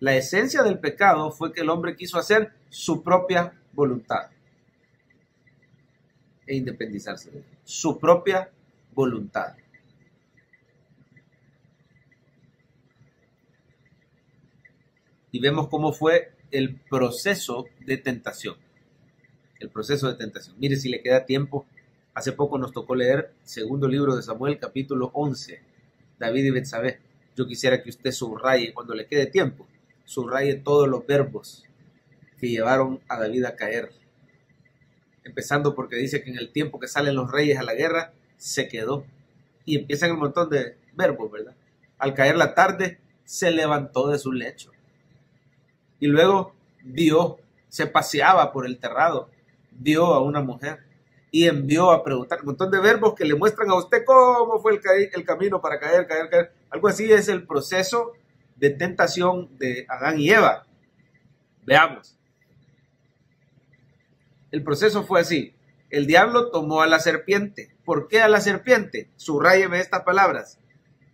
La esencia del pecado fue que el hombre quiso hacer su propia voluntad e independizarse de él. Su propia voluntad. Y vemos cómo fue el proceso de tentación. El proceso de tentación. Mire, si le queda tiempo, hace poco nos tocó leer segundo libro de Samuel, capítulo 11, David y Betsabé. Yo quisiera que usted subraye, cuando le quede tiempo, subraye todos los verbos que llevaron a David a caer. Empezando porque dice que en el tiempo que salen los reyes a la guerra, se quedó. Y empiezan un montón de verbos, ¿verdad? Al caer la tarde, se levantó de su lecho. Y luego vio, se paseaba por el terrado, vio a una mujer y envió a preguntar. Un montón de verbos que le muestran a usted cómo fue el camino para caer. Algo así es el proceso de tentación de Adán y Eva. Veamos. El proceso fue así. El diablo tomó a la serpiente. ¿Por qué a la serpiente? Subráyeme estas palabras.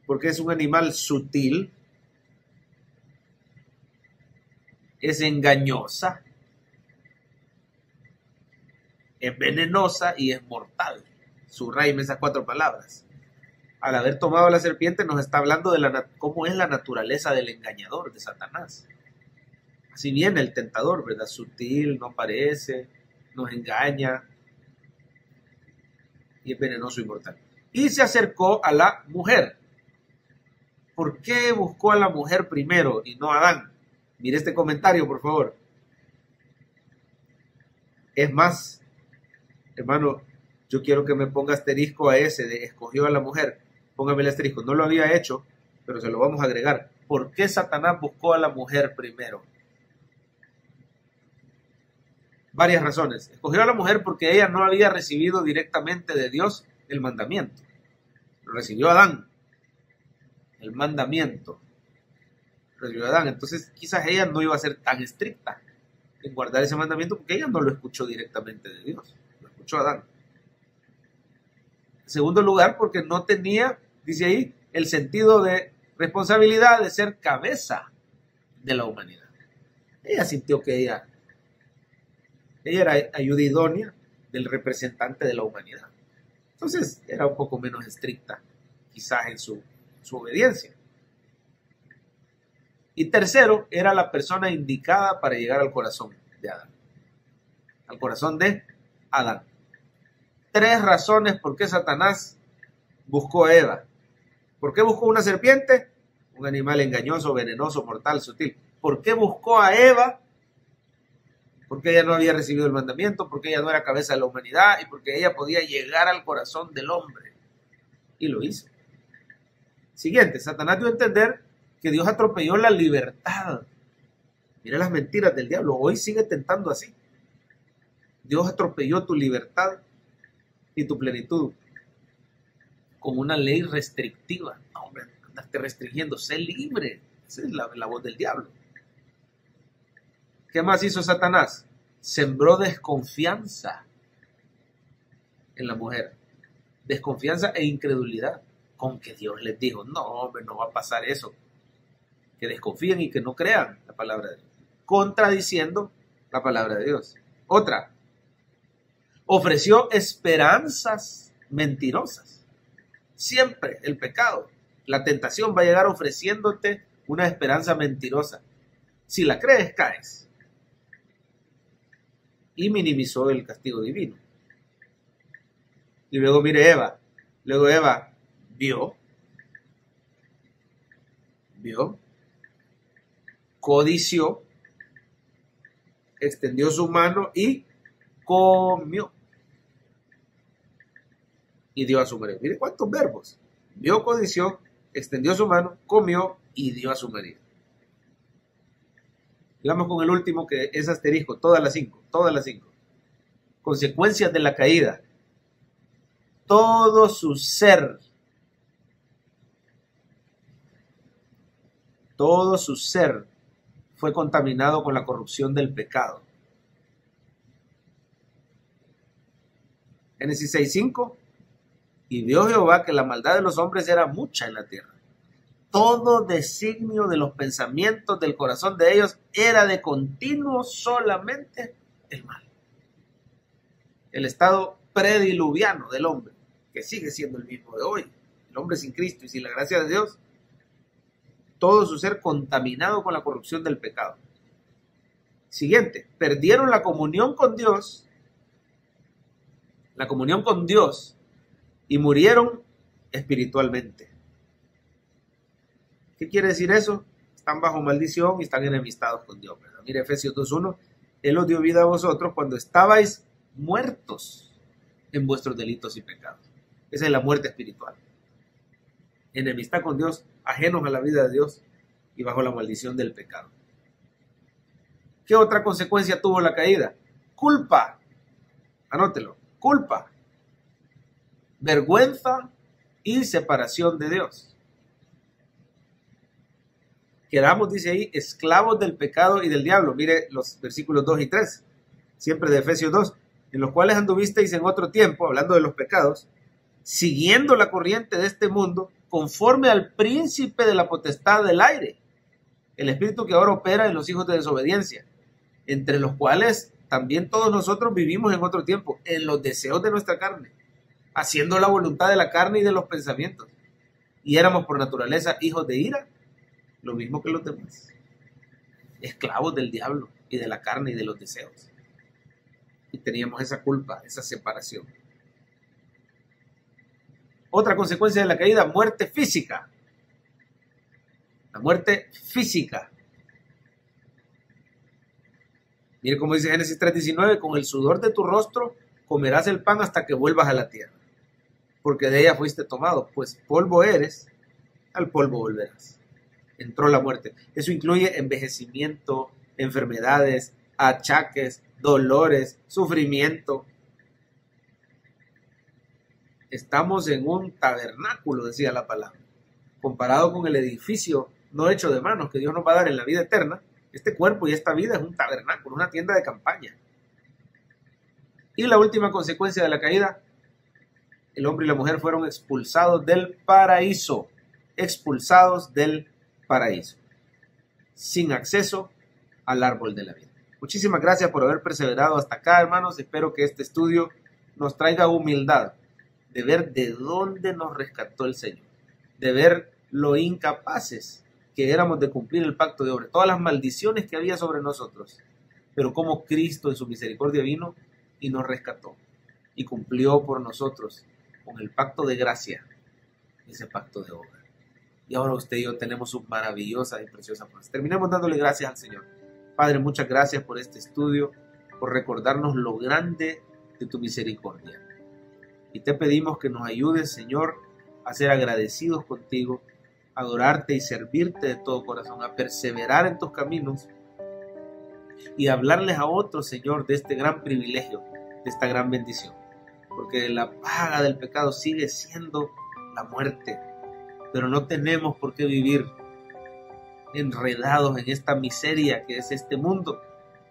Porque es un animal sutil, es engañosa, es venenosa y es mortal. Subráyeme esas 4 palabras. Al haber tomado a la serpiente nos está hablando de cómo es la naturaleza del engañador, de Satanás. Así viene el tentador, ¿verdad? Sutil, no parece, nos engaña y es venenoso y mortal. Y se acercó a la mujer. ¿Por qué buscó a la mujer primero y no a Adán? Mire este comentario, por favor. Es más, hermano, yo quiero que me ponga asterisco a ese de escogió a la mujer. Póngame el asterisco. No lo había hecho, pero se lo vamos a agregar. ¿Por qué Satanás buscó a la mujer primero? Varias razones. Escogió a la mujer porque ella no había recibido directamente de Dios el mandamiento. Lo recibió Adán. El mandamiento. Lo recibió Adán. Entonces quizás ella no iba a ser tan estricta en guardar ese mandamiento porque ella no lo escuchó directamente de Dios. Lo escuchó Adán. En segundo lugar, porque no tenía, dice ahí, el sentido de responsabilidad de ser cabeza de la humanidad. Ella sintió que ella era ayuda idónea del representante de la humanidad. Entonces era un poco menos estricta, quizás en su obediencia. Y tercero, era la persona indicada para llegar al corazón de Adán. Al corazón de Adán. 3 razones por qué Satanás buscó a Eva. ¿Por qué buscó una serpiente? Un animal engañoso, venenoso, mortal, sutil. ¿Por qué buscó a Eva? Porque ella no había recibido el mandamiento, porque ella no era cabeza de la humanidad y porque ella podía llegar al corazón del hombre. Y lo hizo. Siguiente, Satanás dio a entender que Dios atropelló la libertad. Mira las mentiras del diablo. Hoy sigue tentando así. Dios atropelló tu libertad y tu plenitud con una ley restrictiva. No, hombre, andaste restringiendo. Sé libre. Esa es la voz del diablo. ¿Qué más hizo Satanás? Sembró desconfianza en la mujer. Desconfianza e incredulidad. Con que Dios les dijo, no, hombre, no va a pasar eso. Que desconfíen y que no crean la palabra de Dios. Contradiciendo la palabra de Dios. Otra. Ofreció esperanzas mentirosas. Siempre el pecado, la tentación va a llegar ofreciéndote una esperanza mentirosa. Si la crees, caes. Y minimizó el castigo divino. Y luego mire Eva. Luego Eva vio, codició, extendió su mano y comió. Y dio a su marido. Mire cuántos verbos. Vio, codició, extendió su mano, comió y dio a su marido. Vamos con el último que es asterisco, todas las 5. Consecuencias de la caída. Todo su ser fue contaminado con la corrupción del pecado. Génesis 6:5. Y vio Jehová que la maldad de los hombres era mucha en la tierra. Todo designio de los pensamientos del corazón de ellos era de continuo solamente el mal. El estado prediluviano del hombre, que sigue siendo el mismo de hoy. El hombre sin Cristo y sin la gracia de Dios, todo su ser contaminado con la corrupción del pecado. Siguiente, perdieron la comunión con Dios, y murieron espiritualmente. ¿Qué quiere decir eso? Están bajo maldición y están enemistados con Dios, ¿verdad? Mire Efesios 2:1, Él os dio vida a vosotros cuando estabais muertos en vuestros delitos y pecados. Esa es la muerte espiritual. enemistad con Dios, ajenos a la vida de Dios y bajo la maldición del pecado. ¿Qué otra consecuencia tuvo la caída? Culpa. Anótelo. Culpa, vergüenza y separación de Dios. Quedamos, dice ahí, esclavos del pecado y del diablo. Mire los versículos 2 y 3, siempre de Efesios 2, en los cuales anduvisteis en otro tiempo, hablando de los pecados, siguiendo la corriente de este mundo, conforme al príncipe de la potestad del aire, el espíritu que ahora opera en los hijos de desobediencia, entre los cuales también todos nosotros vivimos en otro tiempo, en los deseos de nuestra carne, haciendo la voluntad de la carne y de los pensamientos. Y éramos por naturaleza hijos de ira, lo mismo que los demás, esclavos del diablo y de la carne y de los deseos. Y teníamos esa culpa, esa separación. Otra consecuencia de la caída, muerte física. La muerte física. Mire cómo dice Génesis 3:19, con el sudor de tu rostro comerás el pan hasta que vuelvas a la tierra, porque de ella fuiste tomado, pues polvo eres, al polvo volverás. Entró la muerte. Eso incluye envejecimiento, enfermedades, achaques, dolores, sufrimiento. Estamos en un tabernáculo, decía la palabra, comparado con el edificio no hecho de manos que Dios nos va a dar en la vida eterna. Este cuerpo y esta vida es un tabernáculo, una tienda de campaña. Y la última consecuencia de la caída, el hombre y la mujer fueron expulsados del paraíso, expulsados del paraíso, sin acceso al árbol de la vida. Muchísimas gracias por haber perseverado hasta acá, hermanos. Espero que este estudio nos traiga humildad de ver de dónde nos rescató el Señor, de ver lo incapaces que éramos de cumplir el pacto de obra, todas las maldiciones que había sobre nosotros, pero cómo Cristo en su misericordia vino y nos rescató y cumplió por nosotros con el pacto de gracia, ese pacto de obra. Y ahora usted y yo tenemos sus maravillosas y preciosas cosas. Terminemos dándole gracias al Señor. Padre, muchas gracias por este estudio, por recordarnos lo grande de tu misericordia. Y te pedimos que nos ayudes, Señor, a ser agradecidos contigo, a adorarte y servirte de todo corazón, a perseverar en tus caminos y a hablarles a otros, Señor, de este gran privilegio, de esta gran bendición. Porque la paga del pecado sigue siendo la muerte, pero no tenemos por qué vivir enredados en esta miseria que es este mundo,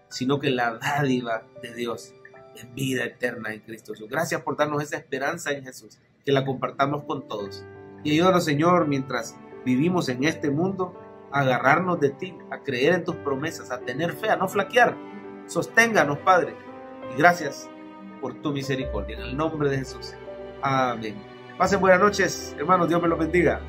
sino que la dádiva de Dios es vida eterna en Cristo Jesús. Gracias por darnos esa esperanza en Jesús, que la compartamos con todos. Y ayúdanos, Señor, mientras vivimos en este mundo, a agarrarnos de ti, a creer en tus promesas, a tener fe, a no flaquear. Sosténganos, Padre. Y gracias por tu misericordia. En el nombre de Jesús. Amén. Pasen buenas noches, hermanos. Dios me los bendiga.